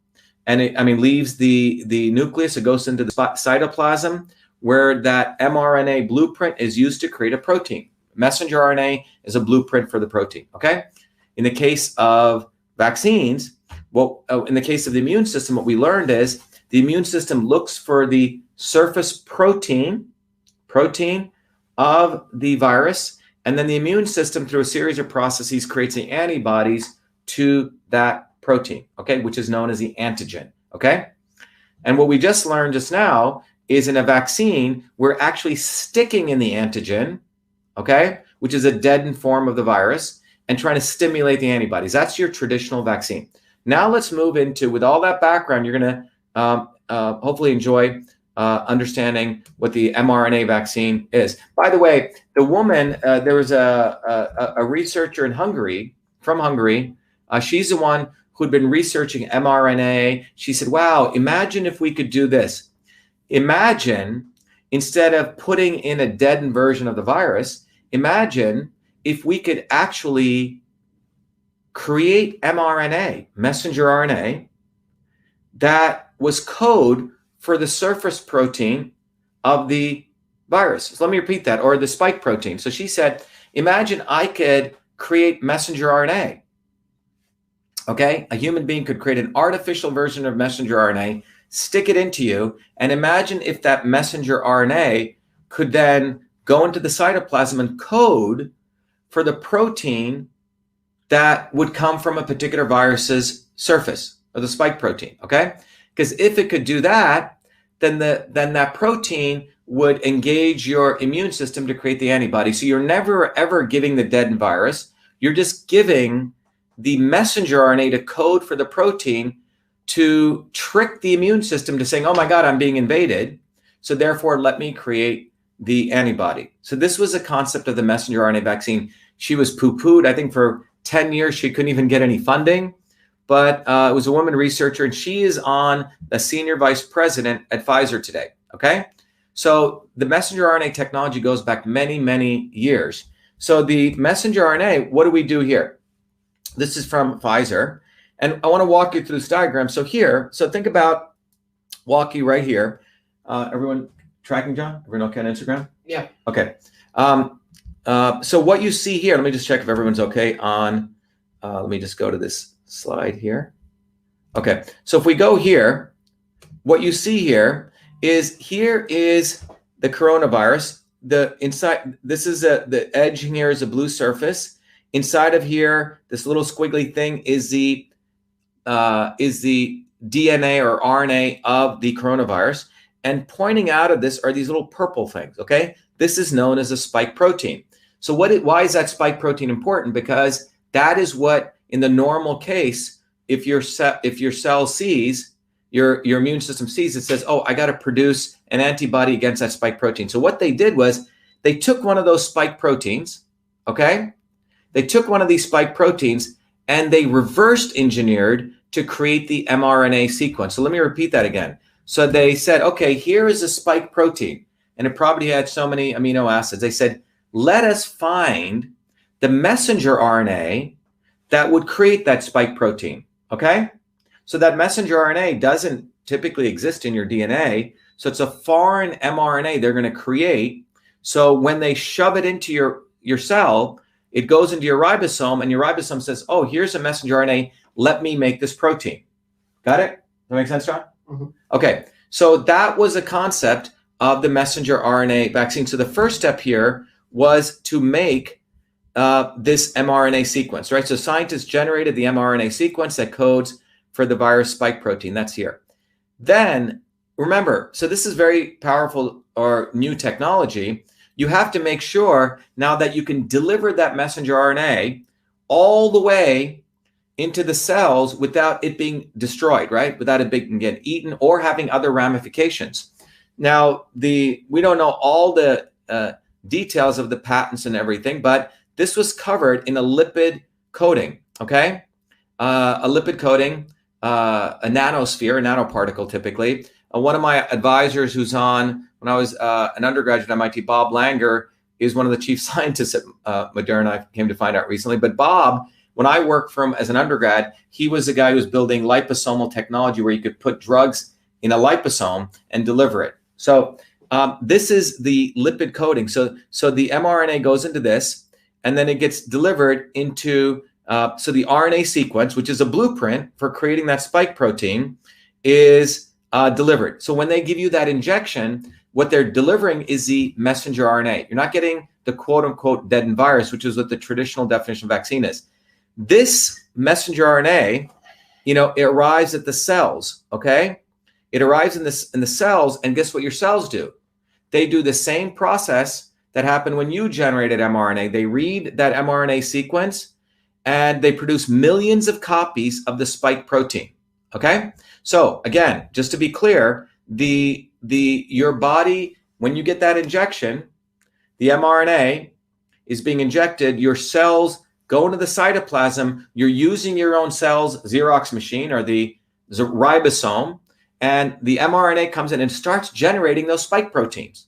and leaves the nucleus. It goes into the cytoplasm, where that mRNA blueprint is used to create a protein. Messenger RNA is a blueprint for the protein. Okay. In the case of vaccines, in the case of the immune system, what we learned is the immune system looks for the surface protein of the virus, and then the immune system, through a series of processes, creates the antibodies to that protein, okay, which is known as the antigen, okay? And what we just learned just now is in a vaccine, we're actually sticking in the antigen, okay, which is a deadened form of the virus, and trying to stimulate the antibodies. That's your traditional vaccine. Now let's move into, with all that background, you're going to hopefully enjoy understanding what the mRNA vaccine is. By the way, the woman, there was a researcher in Hungary, from Hungary. She's the one who'd been researching mRNA. She said, wow, imagine if we could do this. Imagine, instead of putting in a deadened version of the virus, imagine if we could actually create mRNA, messenger RNA, that was code for the surface protein of the virus. So let me repeat that, or the spike protein. So she said, imagine I could create messenger RNA. Okay, a human being could create an artificial version of messenger RNA, stick it into you, and imagine if that messenger RNA could then go into the cytoplasm and code for the protein that would come from a particular virus's surface, or the spike protein, okay? Because if it could do that, then that protein would engage your immune system to create the antibody. So you're never ever giving the dead virus. You're just giving the messenger RNA to code for the protein to trick the immune system to saying, oh my God, I'm being invaded. So therefore, let me create the antibody. So this was a concept of the messenger RNA vaccine. She was poo-pooed. I think for 10 years, she couldn't even get any funding. But it was a woman researcher, and she is on the senior vice president at Pfizer today, okay? So the messenger RNA technology goes back many, many years. So the messenger RNA, what do we do here? This is from Pfizer. And I want to walk you through this diagram. So here, so think about, walk you right here. Everyone tracking, John? Everyone okay on Instagram? Yeah. Okay. So what you see here, let me just check if everyone's okay on, let me just go to this slide here. Okay. So if we go here, what you see here is the coronavirus. The inside, this is the edge here is a blue surface. Inside of here, this little squiggly thing is the DNA or RNA of the coronavirus. And pointing out of this are these little purple things, okay? This is known as a spike protein. So why is that spike protein important? Because that is what, in the normal case, if your cell sees, your immune system sees, it says, oh, I got to produce an antibody against that spike protein. So what they did was they took one of those spike proteins, okay? They took one of these spike proteins and they reversed engineered to create the mRNA sequence. So let me repeat that again. So they said, okay, here is a spike protein, and it probably had so many amino acids. They said, let us find the messenger RNA that would create that spike protein, okay? So that messenger RNA doesn't typically exist in your DNA, so it's a foreign mRNA they're going to create. So when they shove it into your cell, it goes into your ribosome, and your ribosome says, oh, here's a messenger RNA, let me make this protein. Got it? Does that make sense, John? Mm-hmm. Okay, so that was a concept of the messenger RNA vaccine. So the first step here was to make this mRNA sequence, right? So scientists generated the mRNA sequence that codes for the virus spike protein. That's here. Then, remember, so this is very powerful or new technology. You have to make sure now that you can deliver that messenger RNA all the way into the cells without it being destroyed, right? Without it being get eaten or having other ramifications. Now, we don't know all the details of the patents and everything, but this was covered in a lipid coating, okay? A lipid coating, a nanosphere, a nanoparticle typically. One of my advisors who's on, when I was an undergraduate at MIT, Bob Langer, is one of the chief scientists at Moderna. I came to find out recently. But Bob, when I worked for him as an undergrad, he was the guy who was building liposomal technology where you could put drugs in a liposome and deliver it. So this is the lipid coating. So the mRNA goes into this, and then it gets delivered into, so the RNA sequence, which is a blueprint for creating that spike protein, is delivered. So when they give you that injection, what they're delivering is the messenger RNA. You're not getting the quote unquote deadened virus, which is what the traditional definition of vaccine is. This messenger RNA, it arrives at the cells, okay? It arrives in the cells, and guess what your cells do? They do the same process that happened when you generated mRNA. They read that mRNA sequence, and they produce millions of copies of the spike protein, okay? So again, just to be clear, your body, when you get that injection, the mRNA is being injected, your cells go into the cytoplasm, you're using your own cells, Xerox machine or the ribosome, and the mRNA comes in and starts generating those spike proteins.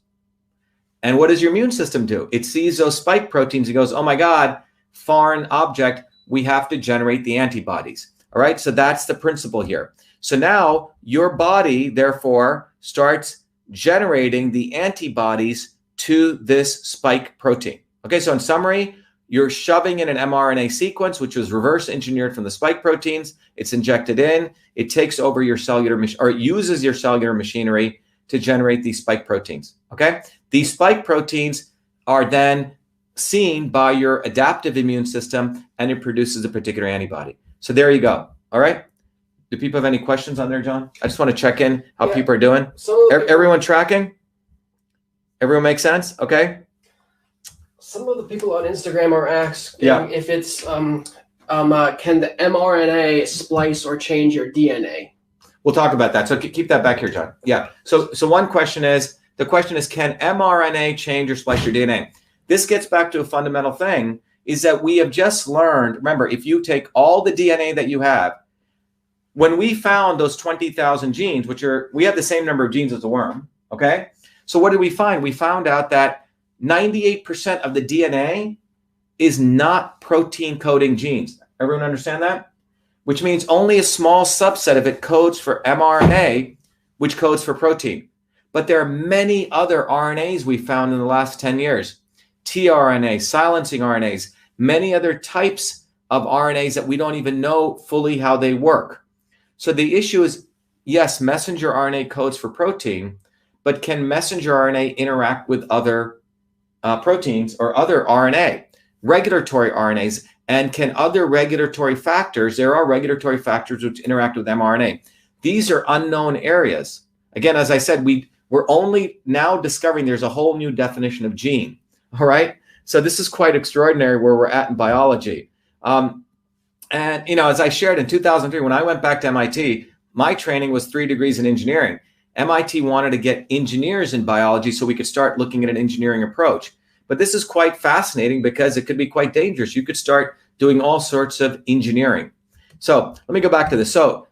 And what does your immune system do? It sees those spike proteins and goes, oh my God, foreign object, we have to generate the antibodies. All right, so that's the principle here. So now your body, therefore, starts generating the antibodies to this spike protein. Okay, so in summary, you're shoving in an mRNA sequence, which was reverse engineered from the spike proteins. It's injected in. It takes over your cellular, or it uses your cellular machinery to generate these spike proteins, okay? These spike proteins are then seen by your adaptive immune system, and it produces a particular antibody. So there you go, all right? Do people have any questions on there, John? I just want to check in how people are doing. So everyone tracking? Everyone make sense? Okay. Some of the people on Instagram are asking if it's can the mRNA splice or change your DNA? We'll talk about that. So keep that back here, John. Yeah. So one question is, can mRNA change or splice your DNA? This gets back to a fundamental thing, is that we have just learned, remember, if you take all the DNA that you have, when we found those 20,000 genes, we have the same number of genes as a worm, okay? So what did we find? We found out that 98% of the DNA is not protein coding genes. Everyone understand that? Which means only a small subset of it codes for mRNA, which codes for protein. But there are many other RNAs we found in the last 10 years. tRNA, silencing RNAs, many other types of RNAs that we don't even know fully how they work. So the issue is, yes, messenger RNA codes for protein, but can messenger RNA interact with other proteins or other RNA, regulatory RNAs, and can other regulatory factors, there are regulatory factors which interact with mRNA. These are unknown areas. Again, as I said, we're only now discovering there's a whole new definition of gene, all right? So this is quite extraordinary where we're at in biology. And, you know, as I shared in 2003, when I went back to MIT, my training was 3 degrees in engineering. MIT wanted to get engineers in biology so we could start looking at an engineering approach. But this is quite fascinating because it could be quite dangerous. You could start doing all sorts of engineering. So let me go back to this. So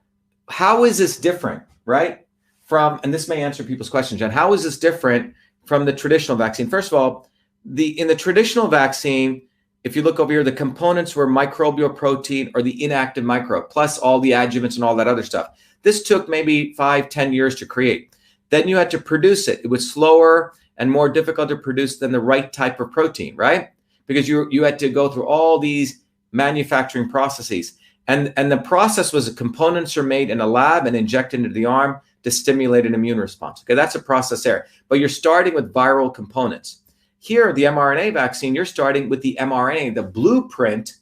how is this different, right? And this may answer people's questions, John. How is this different from the traditional vaccine? First of all, in the traditional vaccine, if you look over here, the components were microbial protein or the inactive microbe, plus all the adjuvants and all that other stuff. This took maybe 5-10 years to create. Then you had to produce it. It was slower and more difficult to produce than the right type of protein, right? Because you had to go through all these manufacturing processes. And the process was the components are made in a lab and injected into the arm to stimulate an immune response. Okay, that's a process there. But you're starting with viral components. Here, the mRNA vaccine, you're starting with the mRNA, the blueprint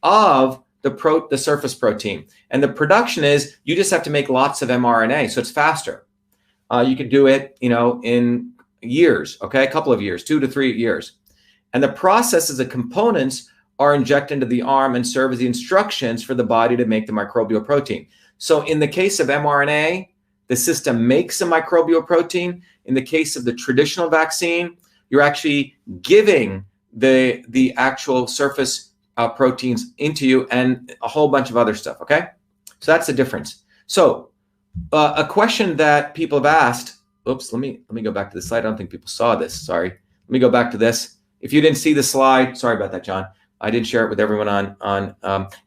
of the surface protein. And the production is, you just have to make lots of mRNA, so it's faster. You could do it, you know, in years, okay, a couple of years, 2 to 3 years. And the process is the components are injected into the arm and serve as the instructions for the body to make the microbial protein. So in the case of mRNA, the system makes a microbial protein. In the case of the traditional vaccine, you're actually giving the actual surface proteins into you and a whole bunch of other stuff, okay? So that's the difference. So a question that people have asked, oops, let me go back to the slide. I don't think people saw this, sorry. Let me go back to this. If you didn't see the slide, sorry about that, John. I didn't share it with everyone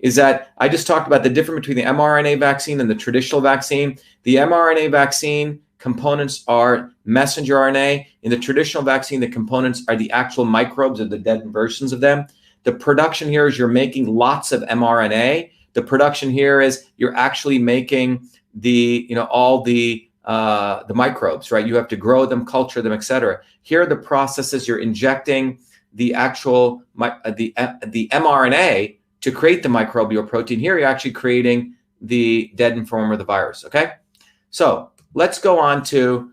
is that I just talked about the difference between the mRNA vaccine and the traditional vaccine. The mRNA vaccine components are messenger RNA. In the traditional vaccine, the components are the actual microbes or the dead versions of them. The production here is you're making lots of mRNA. The production here is you're actually making all the microbes, right? You have to grow them, culture them, etc. Here, the processes you're injecting the actual the mRNA to create the microbial protein. Here, you're actually creating the dead form of the virus. Okay, so let's go on to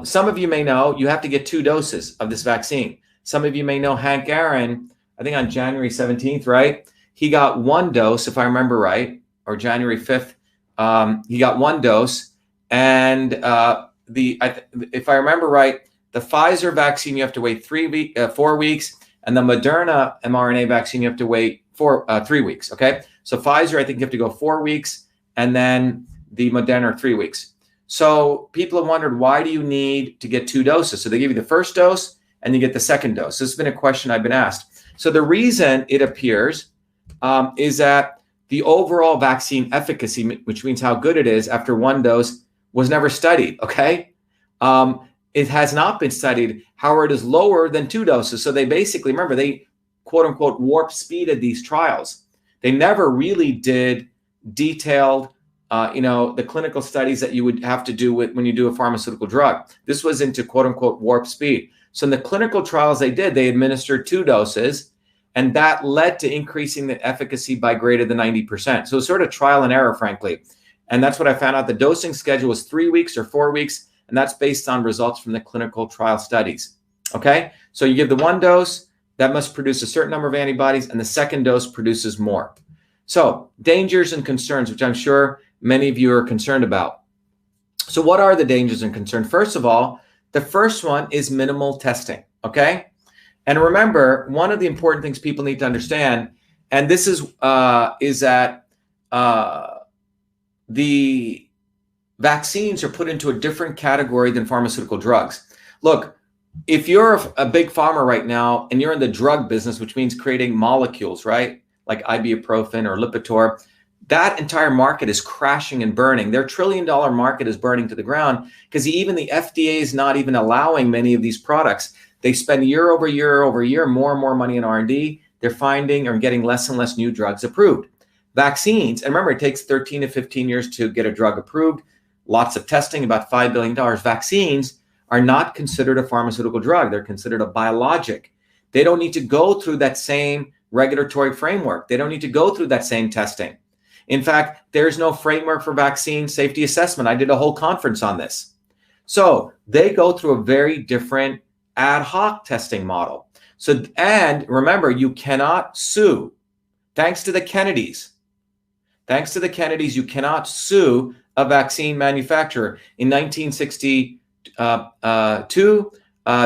some of you may know you have to get 2 doses of this vaccine. Some of you may know Hank Aaron. I think on January 17th, right? He got 1 dose, if I remember right, or January 5th. He got 1 dose, and if I remember right, the Pfizer vaccine you have to wait 4 weeks, and the Moderna mRNA vaccine you have to wait 3 weeks. Okay, so Pfizer I think you have to go 4 weeks, and then the Moderna 3 weeks. So people have wondered, why do you need to get 2 doses? So they give you the first dose and you get the second dose. This has been a question I've been asked. So the reason it appears is that the overall vaccine efficacy, which means how good it is after 1 dose, was never studied, okay? It has not been studied. However, it is lower than 2 doses. So they basically, remember, they quote unquote warp speeded these trials. They never really did detailed the clinical studies that you would have to do when you do a pharmaceutical drug. This was into quote unquote warp speed. So in the clinical trials they did, they administered 2 doses, and that led to increasing the efficacy by greater than 90%. So it's sort of trial and error, frankly. And that's what I found out. The dosing schedule was 3 weeks or 4 weeks, and that's based on results from the clinical trial studies. Okay, so you give the 1 dose, that must produce a certain number of antibodies, and the second dose produces more. So dangers and concerns, which I'm sure many of you are concerned about. So what are the dangers and concerns? First of all, the first one is minimal testing, okay? And remember, one of the important things people need to understand, and this is that the vaccines are put into a different category than pharmaceutical drugs. Look, if you're a big pharma right now and you're in the drug business, which means creating molecules, right? Like ibuprofen or Lipitor, that entire market is crashing and burning. Their $1 trillion market is burning to the ground because even the FDA is not even allowing many of these products. They spend year over year over year more and more money in R&D. They're finding or getting less and less new drugs approved. Vaccines, and remember, it takes 13 to 15 years to get a drug approved. Lots of testing, about $5 billion. Vaccines are not considered a pharmaceutical drug. They're considered a biologic. They don't need to go through that same regulatory framework. They don't need to go through that same testing. In fact, there's no framework for vaccine safety assessment. I did a whole conference on this. So they go through a very different ad hoc testing model. So, and remember, you cannot sue. Thanks to the Kennedys. Thanks to the Kennedys, you cannot sue a vaccine manufacturer. In 1962,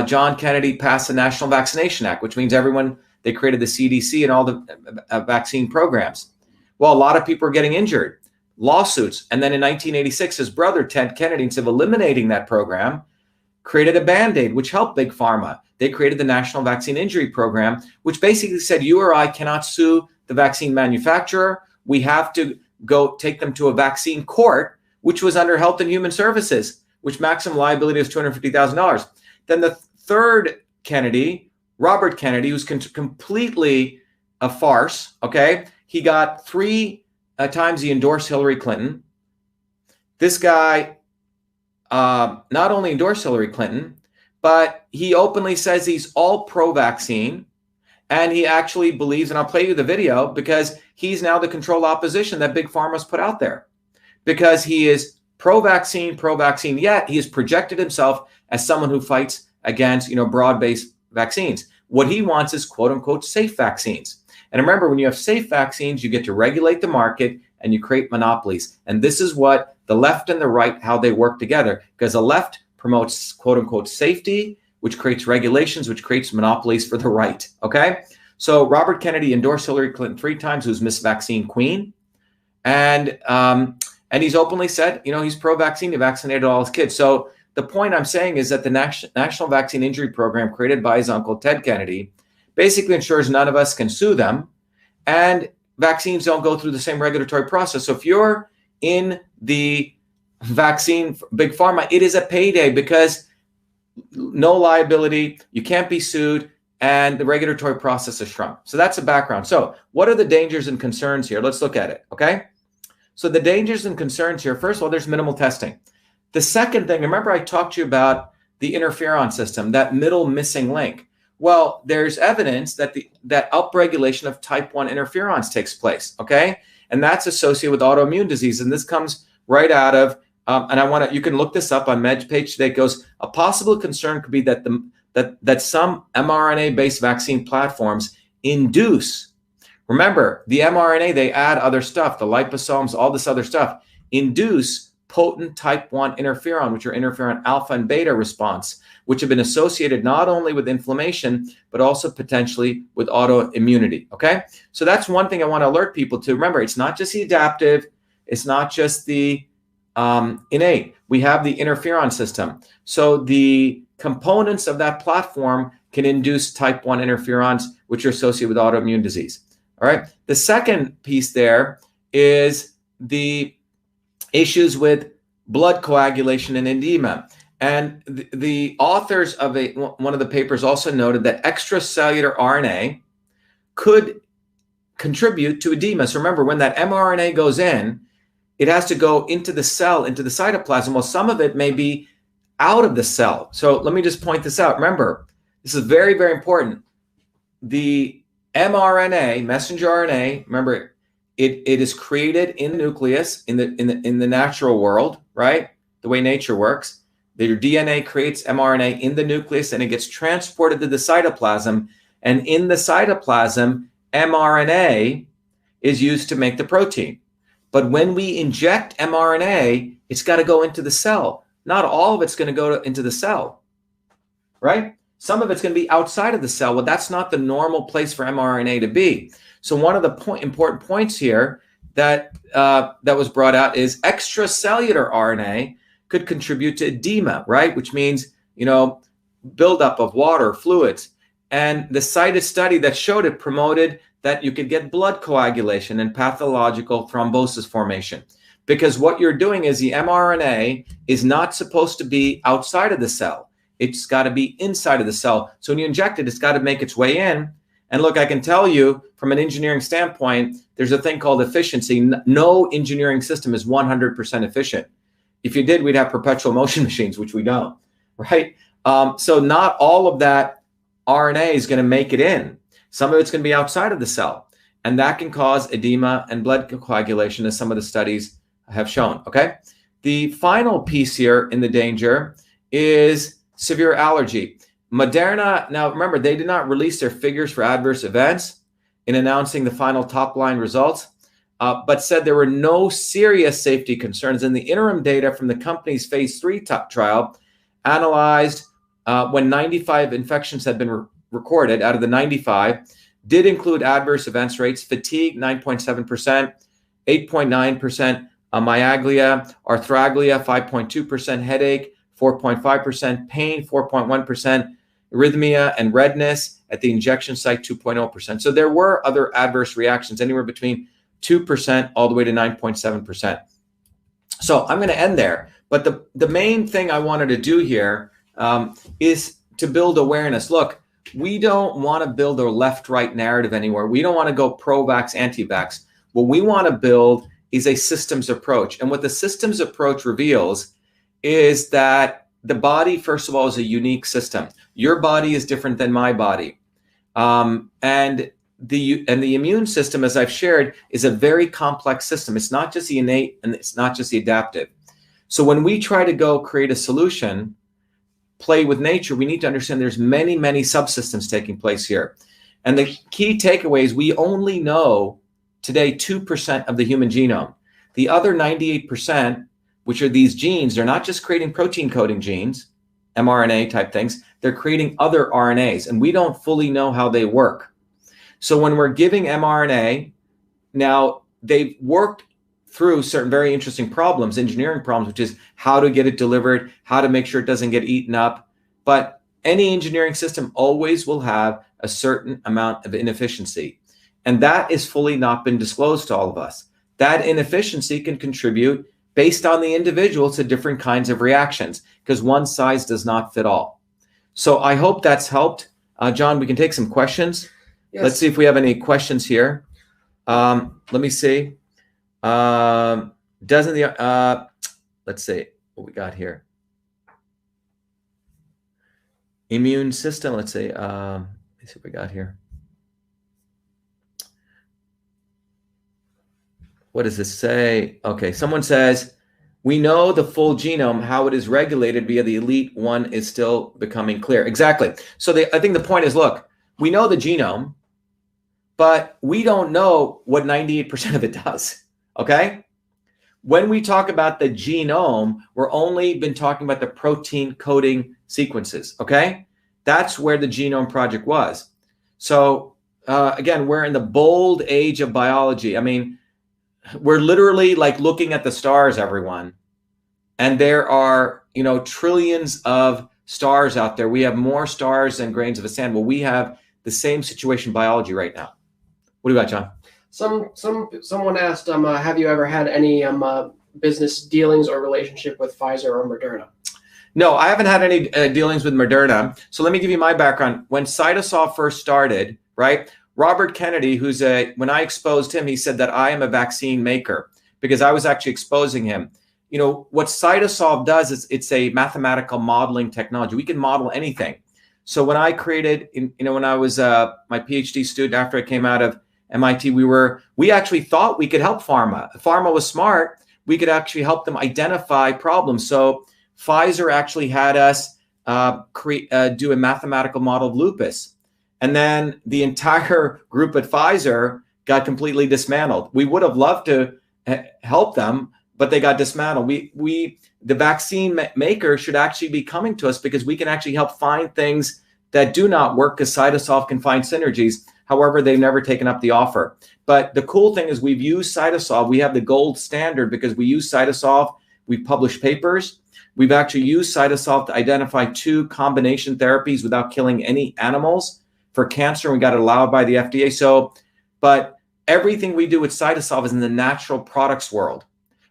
John Kennedy passed the National Vaccination Act, which means they created the CDC and all the vaccine programs. Well, a lot of people are getting injured, lawsuits. And then in 1986, his brother, Ted Kennedy, instead of eliminating that program, created a Band-Aid, which helped Big Pharma. They created the National Vaccine Injury Program, which basically said you or I cannot sue the vaccine manufacturer. We have to go take them to a vaccine court, which was under Health and Human Services, which maximum liability is $250,000. Then the third Kennedy, Robert Kennedy, who's completely a farce, okay? He got 3 times he endorsed Hillary Clinton. This guy not only endorsed Hillary Clinton, but he openly says he's all pro-vaccine, and he actually believes, and I'll play you the video, because he's now the control opposition that Big Pharma's put out there. Because he is pro-vaccine, yet he has projected himself as someone who fights against, broad-based vaccines. What he wants is quote-unquote safe vaccines. And remember, when you have safe vaccines, you get to regulate the market and you create monopolies. And this is what the left and the right, how they work together, because the left promotes quote-unquote safety, which creates regulations, which creates monopolies for the right, okay? So Robert Kennedy endorsed Hillary Clinton 3 times, who's Miss Vaccine Queen. And he's openly said, he's pro-vaccine, he vaccinated all his kids. So the point I'm saying is that the National Vaccine Injury Program created by his uncle, Ted Kennedy, basically ensures none of us can sue them, and vaccines don't go through the same regulatory process. So if you're in the vaccine Big Pharma, it is a payday because no liability, you can't be sued, and the regulatory process is shrunk. So that's the background. So what are the dangers and concerns here? Let's look at it, okay? So the dangers and concerns here, first of all, there's minimal testing. The second thing, remember I talked to you about the interferon system, that middle missing link. Well, there's evidence that that upregulation of type 1 interferons takes place, okay? And that's associated with autoimmune disease. And this comes right out of, and you can look this up on MedPage today. It goes, a possible concern could be that that some mRNA-based vaccine platforms induce, remember, the mRNA, they add other stuff, the liposomes, all this other stuff, induce potent type 1 interferon, which are interferon alpha and beta response, which have been associated not only with inflammation, but also potentially with autoimmunity, okay? So that's one thing I want to alert people to. Remember, it's not just the adaptive, it's not just the innate. We have the interferon system. So the components of that platform can induce type 1 interferons, which are associated with autoimmune disease, all right? The second piece there is the issues with blood coagulation and edema. And the authors of one of the papers also noted that extracellular RNA could contribute to edema. So remember, when that mRNA goes in, it has to go into the cell, into the cytoplasm. Well, some of it may be out of the cell. So let me just point this out. Remember, this is very, very important. The mRNA, messenger RNA, remember, it is created in the nucleus in the natural world, right? The way nature works. Your DNA creates mRNA in the nucleus and it gets transported to the cytoplasm. And in the cytoplasm, mRNA is used to make the protein. But when we inject mRNA, it's got to go into the cell. Not all of it's going to go into the cell, right? Some of it's going to be outside of the cell. Well, that's not the normal place for mRNA to be. So one of the important points here that was brought out is extracellular RNA could contribute to edema, right? Which means, buildup of water, fluids. And the cited study that showed it promoted that you could get blood coagulation and pathological thrombosis formation. Because what you're doing is the mRNA is not supposed to be outside of the cell. It's got to be inside of the cell. So when you inject it, it's got to make its way in. And look, I can tell you from an engineering standpoint, there's a thing called efficiency. No engineering system is 100% efficient. If you did, we'd have perpetual motion machines, which we don't, right? So not all of that RNA is going to make it in. Some of it's going to be outside of the cell. And that can cause edema and blood coagulation, as some of the studies have shown, okay? The final piece here in the danger is severe allergy. Moderna, now remember, they did not release their figures for adverse events in announcing the final top-line results, but said there were no serious safety concerns. And the interim data from the company's phase 3 trial analyzed when 95 infections had been recorded out of the 95, did include adverse events rates: fatigue, 9.7%, 8.9%, myalgia, arthralgia, 5.2%, headache, 4.5%, pain, 4.1%, arrhythmia and redness at the injection site, 2.0%. So there were other adverse reactions, anywhere between 2% all the way to 9.7%. So I'm going to end there. But the main thing I wanted to do here is to build awareness. Look, we don't want to build a left-right narrative anywhere. We don't want to go pro-vax, anti-vax. What we want to build is a systems approach. And what the systems approach reveals is that the body, first of all, is a unique system. Your body is different than my body. And the immune system, as I've shared, is a very complex system. It's not just the innate and it's not just the adaptive. So when we try to go create a solution, play with nature, we need to understand there's many, many subsystems taking place here. And the key takeaway is we only know today 2% of the human genome. The other 98%, which are these genes, they're not just creating protein coding genes, mRNA type things, they're creating other RNAs, and we don't fully know how they work. So when we're giving mRNA, now they've worked through certain very interesting problems, engineering problems, which is how to get it delivered, how to make sure it doesn't get eaten up. But any engineering system always will have a certain amount of inefficiency. And that is fully not been disclosed to all of us. That inefficiency can contribute based on the individual to different kinds of reactions, because one size does not fit all. So I hope that's helped. John, we can take some questions. Yes. Let's see if we have any questions here. Let me see. Let's see what we got here. Immune system. Let's see. Let's see what we got here. What does this say? Okay, someone says, we know the full genome, how it is regulated via the elite one is still becoming clear. Exactly. So I think the point is, look, we know the genome, but we don't know what 98% of it does. Okay? When we talk about the genome, we're only been talking about the protein coding sequences. Okay? That's where the Genome Project was. So again, we're in the bold age of biology. I mean, we're literally like looking at the stars, everyone. And there are, trillions of stars out there. We have more stars than grains of sand. Well, we have the same situation in biology right now. What do you got, John? Someone asked, have you ever had any business dealings or relationship with Pfizer or Moderna? No, I haven't had any dealings with Moderna. So let me give you my background. When Cytosol first started, right? Robert Kennedy, when I exposed him, he said that I am a vaccine maker because I was actually exposing him. You know, what Cytosolve does is it's a mathematical modeling technology. We can model anything. So when I created, when I was my PhD student after I came out of MIT, we actually thought we could help pharma. If pharma was smart, we could actually help them identify problems. So Pfizer actually had us do a mathematical model of lupus. And then the entire group at Pfizer got completely dismantled. We would have loved to help them, but they got dismantled. The vaccine maker should actually be coming to us because we can actually help find things that do not work, because Cytosolve can find synergies. However, they've never taken up the offer. But the cool thing is we've used Cytosolve. We have the gold standard because we use Cytosolve. We've published papers. We've actually used Cytosolve to identify 2 combination therapies without killing any animals for cancer. And we got it allowed by the FDA. So, but everything we do with Cytosolve is in the natural products world.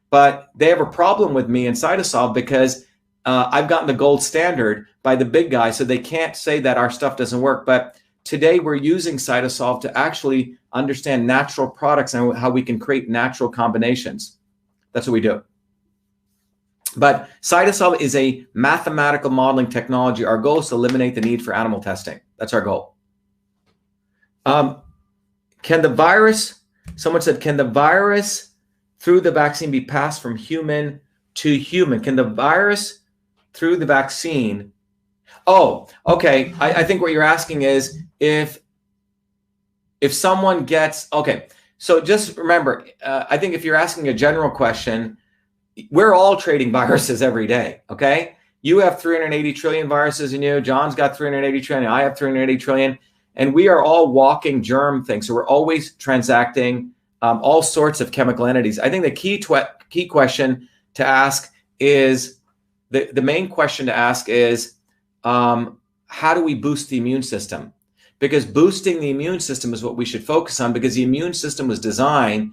But they have a problem with me in Cytosolve because I've gotten the gold standard by the big guy, so they can't say that our stuff doesn't work. But today we're using Cytosolve to actually understand natural products and how we can create natural combinations. That's what we do. But Cytosolve is a mathematical modeling technology. Our goal is to eliminate the need for animal testing. That's our goal. Can the virus, someone said, can the virus through the vaccine be passed from human to human? Can the virus through the vaccine? Oh, okay. I think what you're asking is if someone gets, okay. So just remember, I think if you're asking a general question, we're all trading viruses every day, okay? You have 380 trillion viruses in you. John's got 380 trillion. I have 380 trillion. And we are all walking germ things. So we're always transacting all sorts of chemical entities. I think the key question to ask is, the main question to ask is, how do we boost the immune system? Because boosting the immune system is what we should focus on, because the immune system was designed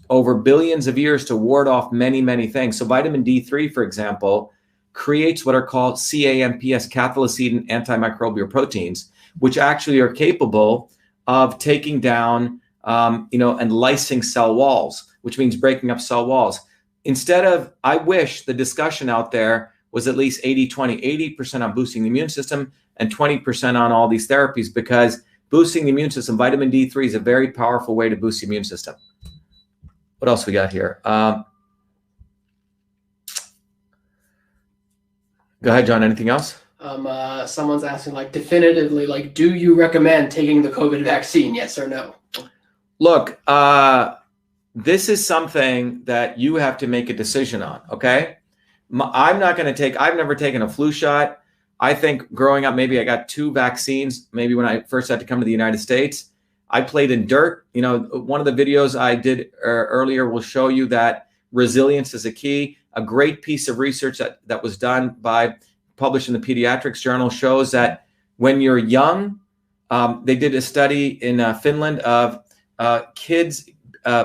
over billions of years to ward off many, many things. So vitamin D3, for example, creates what are called CAMPs, cathelicidin antimicrobial proteins, which actually are capable of taking down, and lysing cell walls, which means breaking up cell walls. Instead of, I wish the discussion out there was at least 80-20, 80% on boosting the immune system and 20% on all these therapies, because boosting the immune system, vitamin D3 is a very powerful way to boost the immune system. What else we got here? Go ahead, John. Anything else? Someone's asking, like, definitively, like, do you recommend taking the COVID vaccine? Yes or no? Look, this is something that you have to make a decision on, okay? I'm not going to take, I've never taken a flu shot. I think growing up, maybe I got 2 vaccines, maybe when I first had to come to the United States. I played in dirt. One of the videos I did earlier will show you that resilience is a key. A great piece of research that was done published in the Pediatrics Journal shows that when you're young, they did a study in Finland of kids,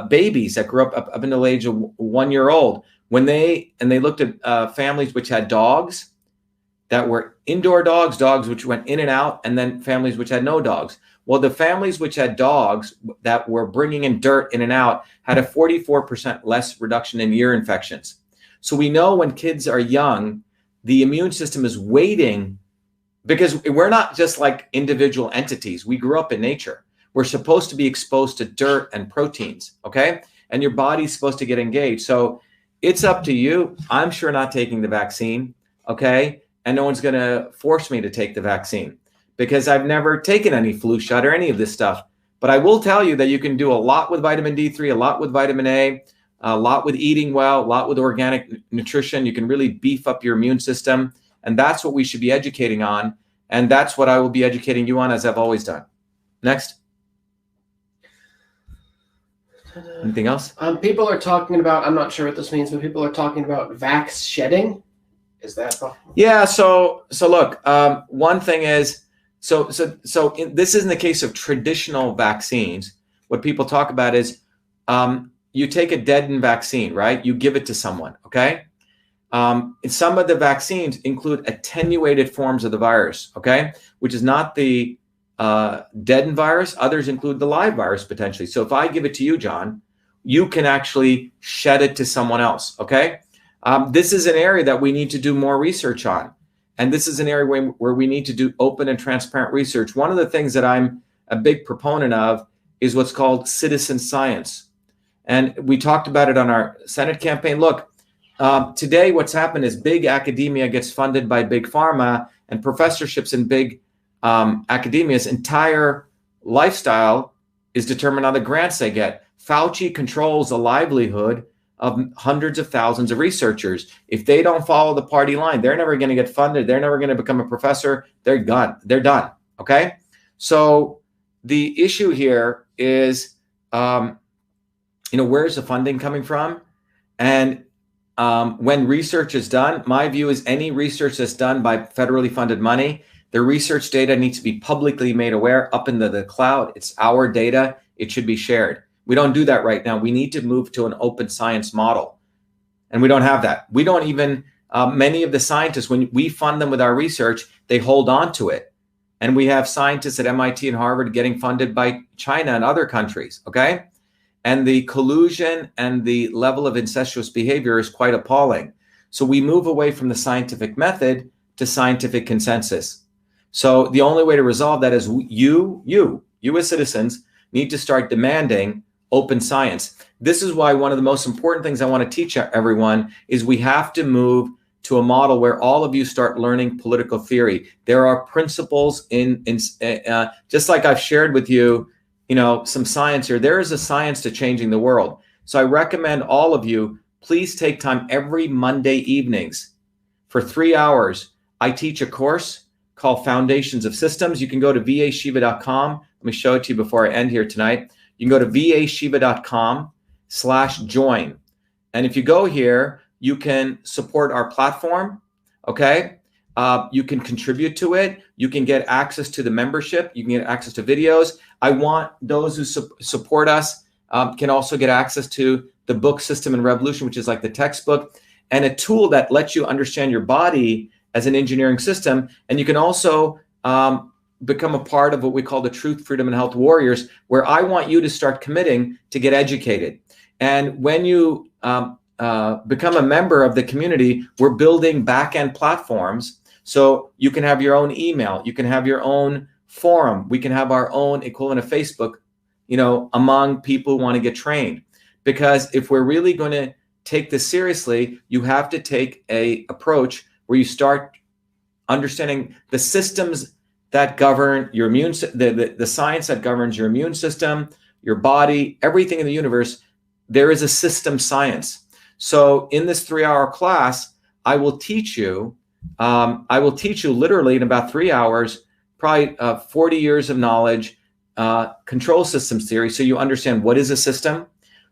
babies that grew up until the age of 1 year old. When they looked at families which had dogs that were indoor dogs which went in and out, and then families which had no dogs. Well, the families which had dogs that were bringing in dirt in and out had a 44% less reduction in ear infections. So we know when kids are young, the immune system is waiting, because we're not just like individual entities. We grew up in nature. We're supposed to be exposed to dirt and proteins, okay? And your body's supposed to get engaged. So it's up to you. I'm sure not taking the vaccine, okay? And no one's going to force me to take the vaccine, because I've never taken any flu shot or any of this stuff. But I will tell you that you can do a lot with vitamin D3, a lot with vitamin A, a lot with eating well, a lot with organic nutrition. You can really beef up your immune system. And that's what we should be educating on. And that's what I will be educating you on, as I've always done. Next. Anything else? People are talking about, I'm not sure what this means, but people are talking about vax shedding. Is that possible? Yeah. So look, one thing is, this isn't the case of traditional vaccines. What people talk about is, you take a deadened vaccine, right? You give it to someone, okay? Some of the vaccines include attenuated forms of the virus, okay? Which is not the deadened virus. Others include the live virus potentially. So if I give it to you, John, you can actually shed it to someone else, okay? This is an area that we need to do more research on. And this is an area where we need to do open and transparent research. One of the things that I'm a big proponent of is what's called citizen science. And we talked about it on our Senate campaign. Look, today what's happened is big academia gets funded by big pharma, and professorships in big academia's entire lifestyle is determined on the grants they get. Fauci controls the livelihood of hundreds of thousands of researchers. If they don't follow the party line, they're never going to get funded. They're never going to become a professor. They're gone. They're done. Okay. So the issue here is, where's the funding coming from? And when research is done, my view is any research that's done by federally funded money, the research data needs to be publicly made aware up into the cloud. It's our data. It should be shared. We don't do that right now. We need to move to an open science model. And we don't have that. We don't even, many of the scientists, when we fund them with our research, they hold on to it. And we have scientists at MIT and Harvard getting funded by China and other countries, okay? And the collusion and the level of incestuous behavior is quite appalling. So we move away from the scientific method to scientific consensus. So the only way to resolve that is you as citizens need to start demanding open science. This is why one of the most important things I want to teach everyone is we have to move to a model where all of you start learning political theory. There are principles in just like I've shared with you, some science here. There is a science to changing the world. So I recommend all of you, please take time every Monday evenings for 3 hours. I teach a course called Foundations of Systems. You can go to vashiva.com. Let me show it to you before I end here tonight. You can go to vashiva.com/join. And if you go here, you can support our platform, okay? You can contribute to it. You can get access to the membership. You can get access to videos. I want those who support us can also get access to the book System and Revolution, which is like the textbook, and a tool that lets you understand your body as an engineering system. And you can also become a part of what we call the Truth, Freedom, and Health Warriors, where I want you to start committing to get educated. And when you become a member of the community, we're building back-end platforms. So you can have your own email. You can have your own forum. We can have our own equivalent of Facebook, among people who want to get trained. Because if we're really going to take this seriously, you have to take a approach where you start understanding the systems that govern your the science that governs your immune system, your body, everything in the universe. There is a system science. So in this 3-hour class, I will teach you literally in about 3 hours, probably 40 years of knowledge, control systems theory. So you understand what is a system.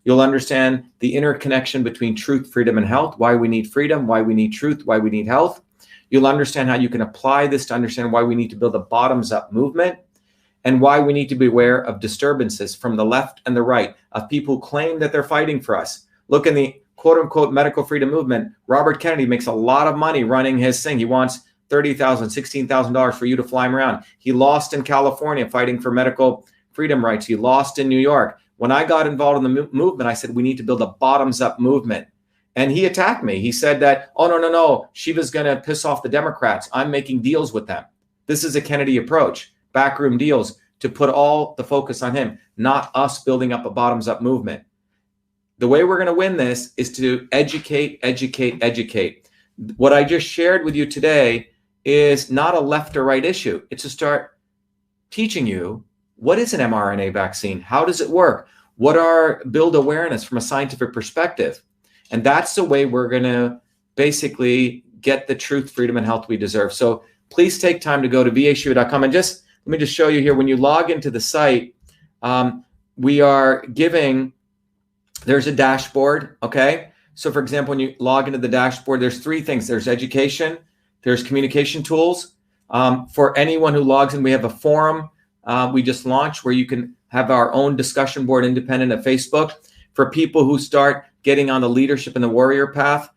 You'll understand the interconnection between truth, freedom, and health, why we need freedom, why we need truth, why we need health. You'll understand how you can apply this to understand why we need to build a bottoms-up movement and why we need to be aware of disturbances from the left and the right of people who claim that they're fighting for us. Look, in the quote-unquote medical freedom movement, Robert Kennedy makes a lot of money running his thing. He wants $30,000, $16,000 for you to fly him around. He lost in California fighting for medical freedom rights. He lost in New York. When I got involved in the movement, I said, we need to build a bottoms-up movement. And he attacked me. He said that, oh, no, Shiva's going to piss off the Democrats. I'm making deals with them. This is a Kennedy approach, backroom deals, to put all the focus on him, not us building up a bottoms-up movement. The way we're going to win this is to educate, educate, educate. What I just shared with you today is not a left or right issue. It's to start teaching you what is an mRNA vaccine? How does it work? Build awareness from a scientific perspective. And that's the way we're going to basically get the truth, freedom, and health we deserve. So please take time to go to vashiva.com. And let me just show you here. When you log into the site, we are giving, there's a dashboard, okay? So for example, when you log into the dashboard, there's 3 things. There's education, there's communication tools. For anyone who logs in, we have a forum we just launched where you can have our own discussion board independent of Facebook. For people who start getting on the leadership and the warrior path,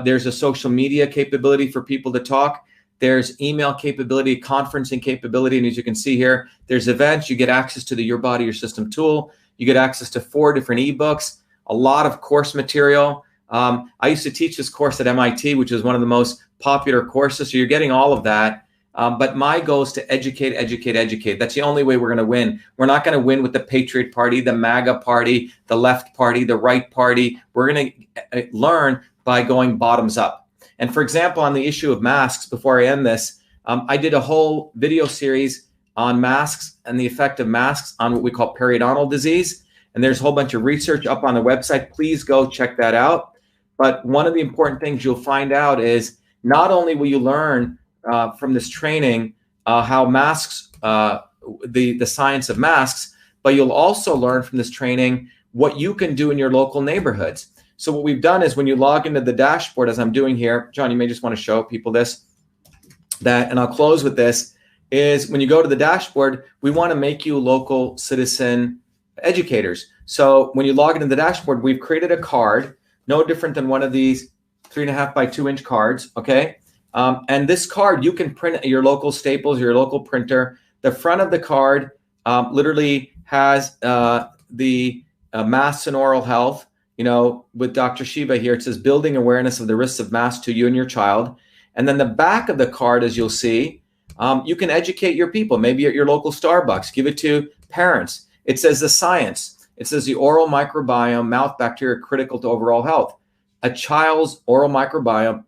there's a social media capability for people to talk. There's email capability, conferencing capability. And as you can see here, there's events. You get access to the Your Body, Your System tool. You get access to 4 different ebooks. a lot of course material. I used to teach this course at MIT, which is one of the most popular courses. So you're getting all of that. But my goal is to educate, educate, educate. That's the only way we're going to win. We're not going to win with the Patriot Party, the MAGA Party, the left party, the right party. We're going to learn by going bottoms up. And for example, on the issue of masks, before I end this, I did a whole video series on masks and the effect of masks on what we call periodontal disease. And there's a whole bunch of research up on the website. Please go check that out. But one of the important things you'll find out is not only will you learn from this training how masks, the science of masks, but you'll also learn from this training what you can do in your local neighborhoods. So what we've done is when you log into the dashboard, as I'm doing here, John, you may just want to show people this, and I'll close with this, is when you go to the dashboard, we want to make you local citizen educators. So when you log into the dashboard, we've created a card, no different than one of these 3.5 by 2 inch cards, okay? And this card, you can print at your local Staples, your local printer. The front of the card literally has the masks and oral health. You know, with Dr. Shiva here, it says building awareness of the risks of masks to you and your child. And then the back of the card, as you'll see, you can educate your people, maybe at your local Starbucks, give it to parents. It says the science. It says the oral microbiome, mouth bacteria critical to overall health. A child's oral microbiome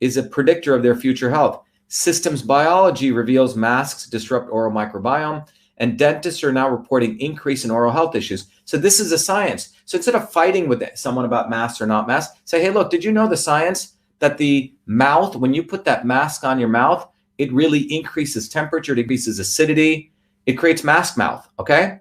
is a predictor of their future health. Systems biology reveals masks disrupt oral microbiome, and dentists are now reporting increase in oral health issues. So this is a science. So instead of fighting with someone about masks or not masks, say, hey, look, did you know the science that the mouth, when you put that mask on your mouth, it really increases temperature, it increases acidity, it creates mask mouth, okay?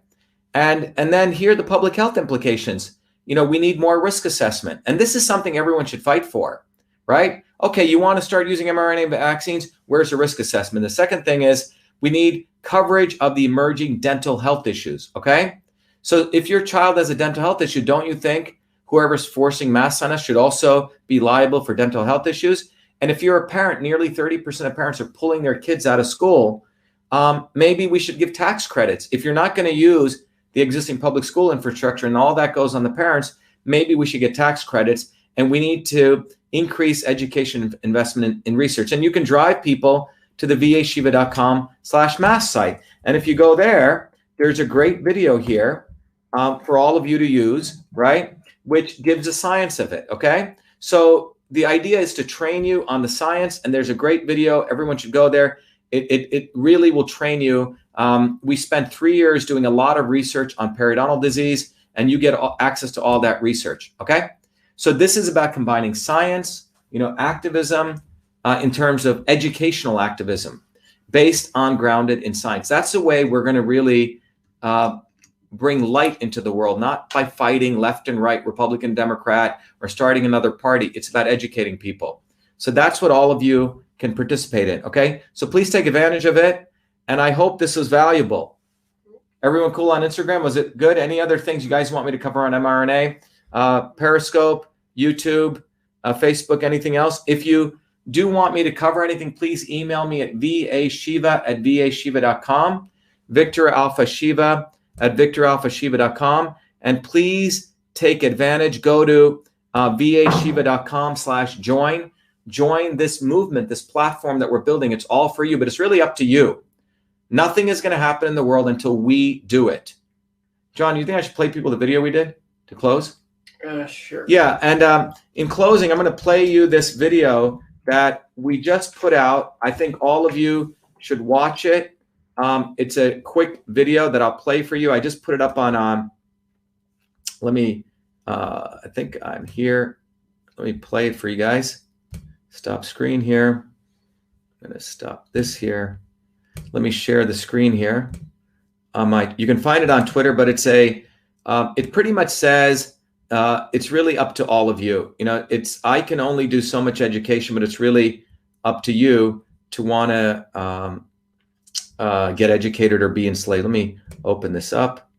And then here are the public health implications. You know, we need more risk assessment. And this is something everyone should fight for, right? Okay, you want to start using mRNA vaccines, where's the risk assessment? The second thing is we need coverage of the emerging dental health issues, okay? So if your child has a dental health issue, don't you think whoever's forcing masks on us should also be liable for dental health issues? And if you're a parent, nearly 30% of parents are pulling their kids out of school. Maybe we should give tax credits. If you're not going to use the existing public school infrastructure and all that goes on the parents, maybe we should get tax credits, and we need to increase education investment in research. And you can drive people to the vashiva.com/mask site. And if you go there, there's a great video here for all of you to use, right? Which gives the science of it, okay? So the idea is to train you on the science, and there's a great video. Everyone should go there. It really will train you. We spent 3 years doing a lot of research on periodontal disease, and you get access to all that research, okay? So this is about combining science, you know, activism in terms of educational activism based on grounded in science. That's the way we're going to really bring light into the world, not by fighting left and right, Republican, Democrat, or starting another party. It's about educating people. So that's what all of you can participate in, okay? So please take advantage of it, and I hope this was valuable. Everyone cool on Instagram? Was it good? Any other things you guys want me to cover on mRNA? Periscope, YouTube, Facebook, anything else? If you do want me to cover anything, please email me at vashiva@vashiva.com, Victor Alpha Shiva @victoralphashiva.com, and please take advantage. Go to vashiva.com/join. Join this movement, this platform that we're building. It's all for you, but it's really up to you. Nothing is going to happen in the world until we do it. John, you think I should play people the video we did to close? Sure. Yeah, and in closing, I'm going to play you this video that we just put out. I think all of you should watch it. It's a quick video that I'll play for you. I just put it up on, let me, I think I'm here. Let me play it for you guys. Stop screen here. I'm going to stop this here. Let me share the screen here. You can find it on Twitter, but it's it pretty much says, it's really up to all of you. You know, I can only do so much education, but it's really up to you to want to get educated or be enslaved. Let me open this up.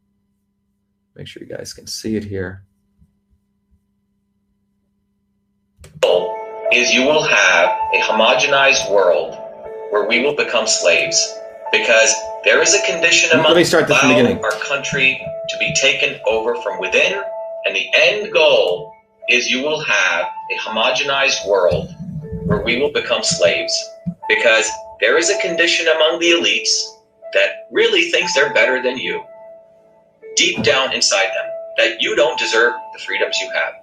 Make sure you guys can see it here. Is you will have a homogenized world where we will become slaves, because there is a condition among our country to be taken over from within And the end goal is you will have a homogenized world where we will become slaves, because there is a condition among the elites that really thinks they're better than you, deep down inside them, that you don't deserve the freedoms you have.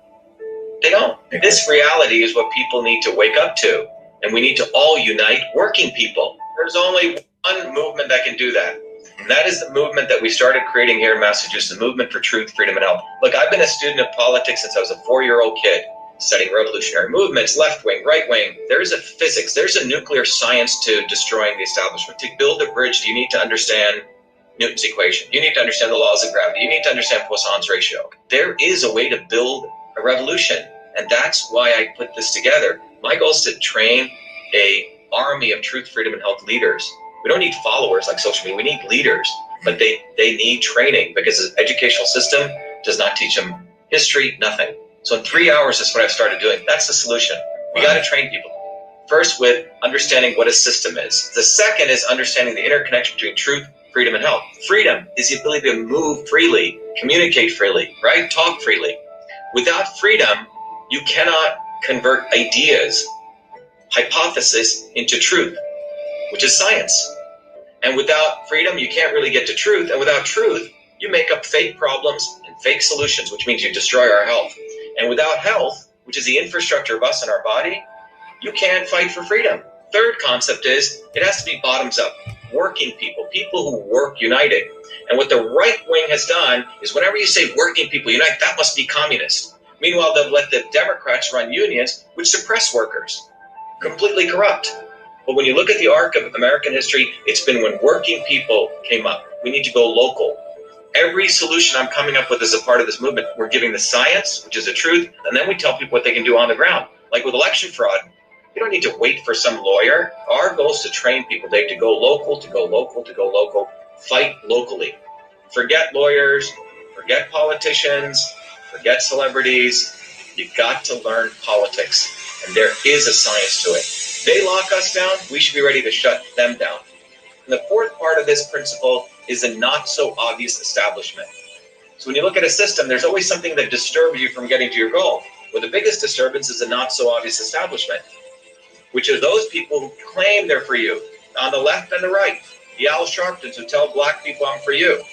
They don't. This reality is what people need to wake up to, and we need to all unite working people. There's only one movement that can do that, and that is the movement that we started creating here in Massachusetts, the movement for truth, freedom, and health. Look, I've been a student of politics since I was a 4-year-old kid, studying revolutionary movements, left wing, right wing. There's a physics, there's a nuclear science to destroying the establishment. To build a bridge, you need to understand Newton's equation. You need to understand the laws of gravity. You need to understand Poisson's ratio. There is a way to build a revolution, and that's why I put this together. My goal is to train a army of truth, freedom, and health leaders. We don't need followers like social media. We need leaders, but they need training, because the educational system does not teach them history, nothing. So in 3 hours, that's what I've started doing. That's the solution. We got to train people. First, with understanding what a system is. The second is understanding the interconnection between truth, freedom, and health. Freedom is the ability to move freely, communicate freely, right? Talk freely. Without freedom, you cannot convert ideas, hypothesis into truth, which is science. And without freedom, you can't really get to truth. And without truth, you make up fake problems and fake solutions, which means you destroy our health. And without health, which is the infrastructure of us and our body, you can't fight for freedom. Third concept is it has to be bottoms up. Working people, people who work united. And what the right wing has done is whenever you say working people unite, that must be communist. Meanwhile, they'll let the Democrats run unions, which suppress workers. Completely corrupt. But when you look at the arc of American history, it's been when working people came up. We need to go local. Every solution I'm coming up with as a part of this movement, we're giving the science, which is the truth, and then we tell people what they can do on the ground. Like with election fraud, you don't need to wait for some lawyer. Our goal is to train people. They have to go local, to go local, to go local. Fight locally. Forget lawyers, forget politicians, forget celebrities. You've got to learn politics, and there is a science to it. They lock us down, we should be ready to shut them down. And the fourth part of this principle is a not so obvious establishment. So when you look at a system, there's always something that disturbs you from getting to your goal. Well, the biggest disturbance is a not so obvious establishment, which are those people who claim they're for you, on the left and the right. The Al Sharptons who tell black people I'm for you.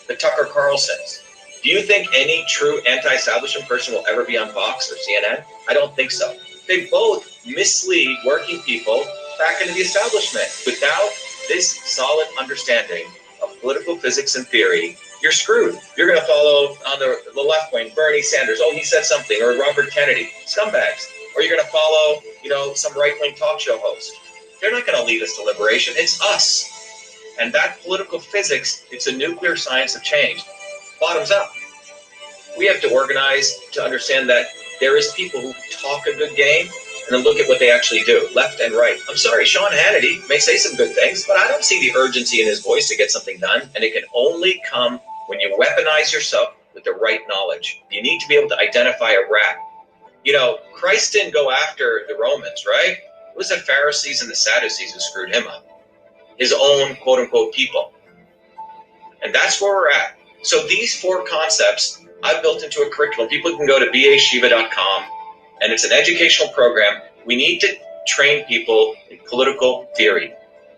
The Tucker Carlsons. Do you think any true anti-establishment person will ever be on Fox or CNN? I don't think so. They both mislead working people back into the establishment. Without this solid understanding of political physics and theory, you're screwed. You're going to follow on the left wing, Bernie Sanders. Oh, he said something. Or Robert Kennedy. Scumbags. Or you're going to follow, some right-wing talk show host. They're not going to lead us to liberation. It's us. And that political physics, it's a nuclear science of change. Bottoms up. We have to organize to understand that there is people who talk a good game and then look at what they actually do, left and right. I'm sorry, Sean Hannity may say some good things, but I don't see the urgency in his voice to get something done. And it can only come when you weaponize yourself with the right knowledge. You need to be able to identify a rat. Christ didn't go after the Romans, right? It was the Pharisees and the Sadducees who screwed him up. His own quote-unquote people. And that's where we're at. So these 4 concepts I've built into a curriculum. People can go to bashiva.com, and it's an educational program. We need to train people in political theory.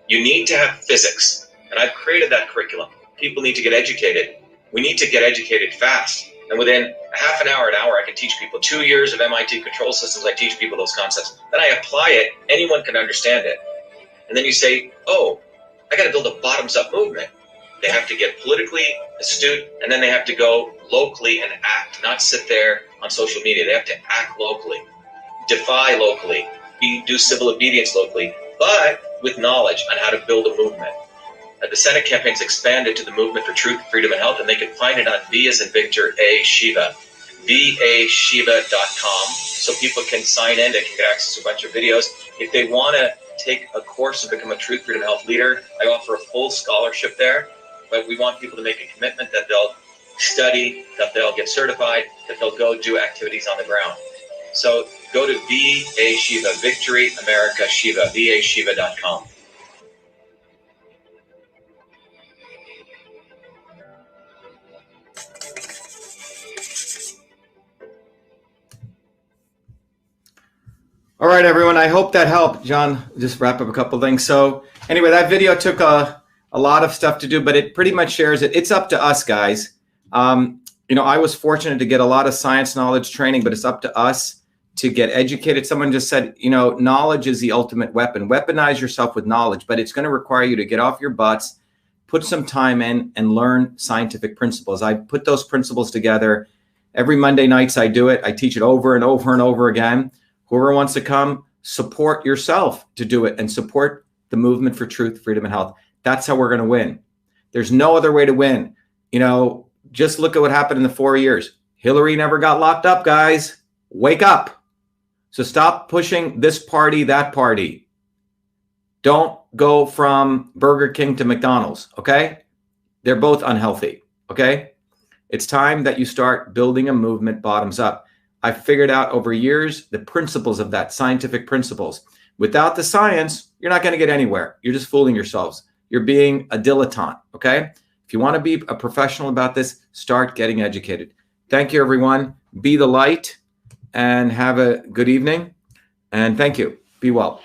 You need to have physics, and I've created that curriculum. People need to get educated. We need to get educated fast. And within a half an hour, I can teach people. 2 years of MIT control systems, I teach people those concepts. Then I apply it. Anyone can understand it. And then you say, oh, I got to build a bottoms-up movement. They have to get politically astute, and then they have to go locally and act, not sit there on social media. They have to act locally, defy locally, do civil obedience locally, but with knowledge on how to build a movement. The Senate campaign's expanded to the Movement for Truth, Freedom, and Health, and they can find it on V as in Victor, A, Shiva, vashiva.com, so people can sign in. They can get access to a bunch of videos. If they want to take a course and become a Truth, Freedom, and Health leader, I offer a full scholarship there, but we want people to make a commitment that they'll study, that they'll get certified, that they'll go do activities on the ground. So go to VA Shiva, Victory America Shiva, vashiva.com. All right, everyone. I hope that helped. John, just wrap up a couple things. So anyway, that video took a lot of stuff to do, but it pretty much shares it. It's up to us, guys. I was fortunate to get a lot of science knowledge training, but it's up to us to get educated. Someone just said, knowledge is the ultimate weapon. Weaponize yourself with knowledge, but it's going to require you to get off your butts, put some time in, and learn scientific principles. I put those principles together. Every Monday nights I do it. I teach it over and over and over again. Whoever wants to come, support yourself to do it and support the movement for truth, freedom, and health. That's how we're going to win. There's no other way to win. Just look at what happened in the 4 years. Hillary never got locked up, guys. Wake up. So stop pushing this party, that party. Don't go from Burger King to McDonald's, okay? They're both unhealthy, okay? It's time that you start building a movement bottoms up. I figured out over years the principles of that, scientific principles. Without the science, you're not going to get anywhere. You're just fooling yourselves. You're being a dilettante, okay? If you want to be a professional about this, start getting educated. Thank you, everyone. Be the light and have a good evening. And thank you. Be well.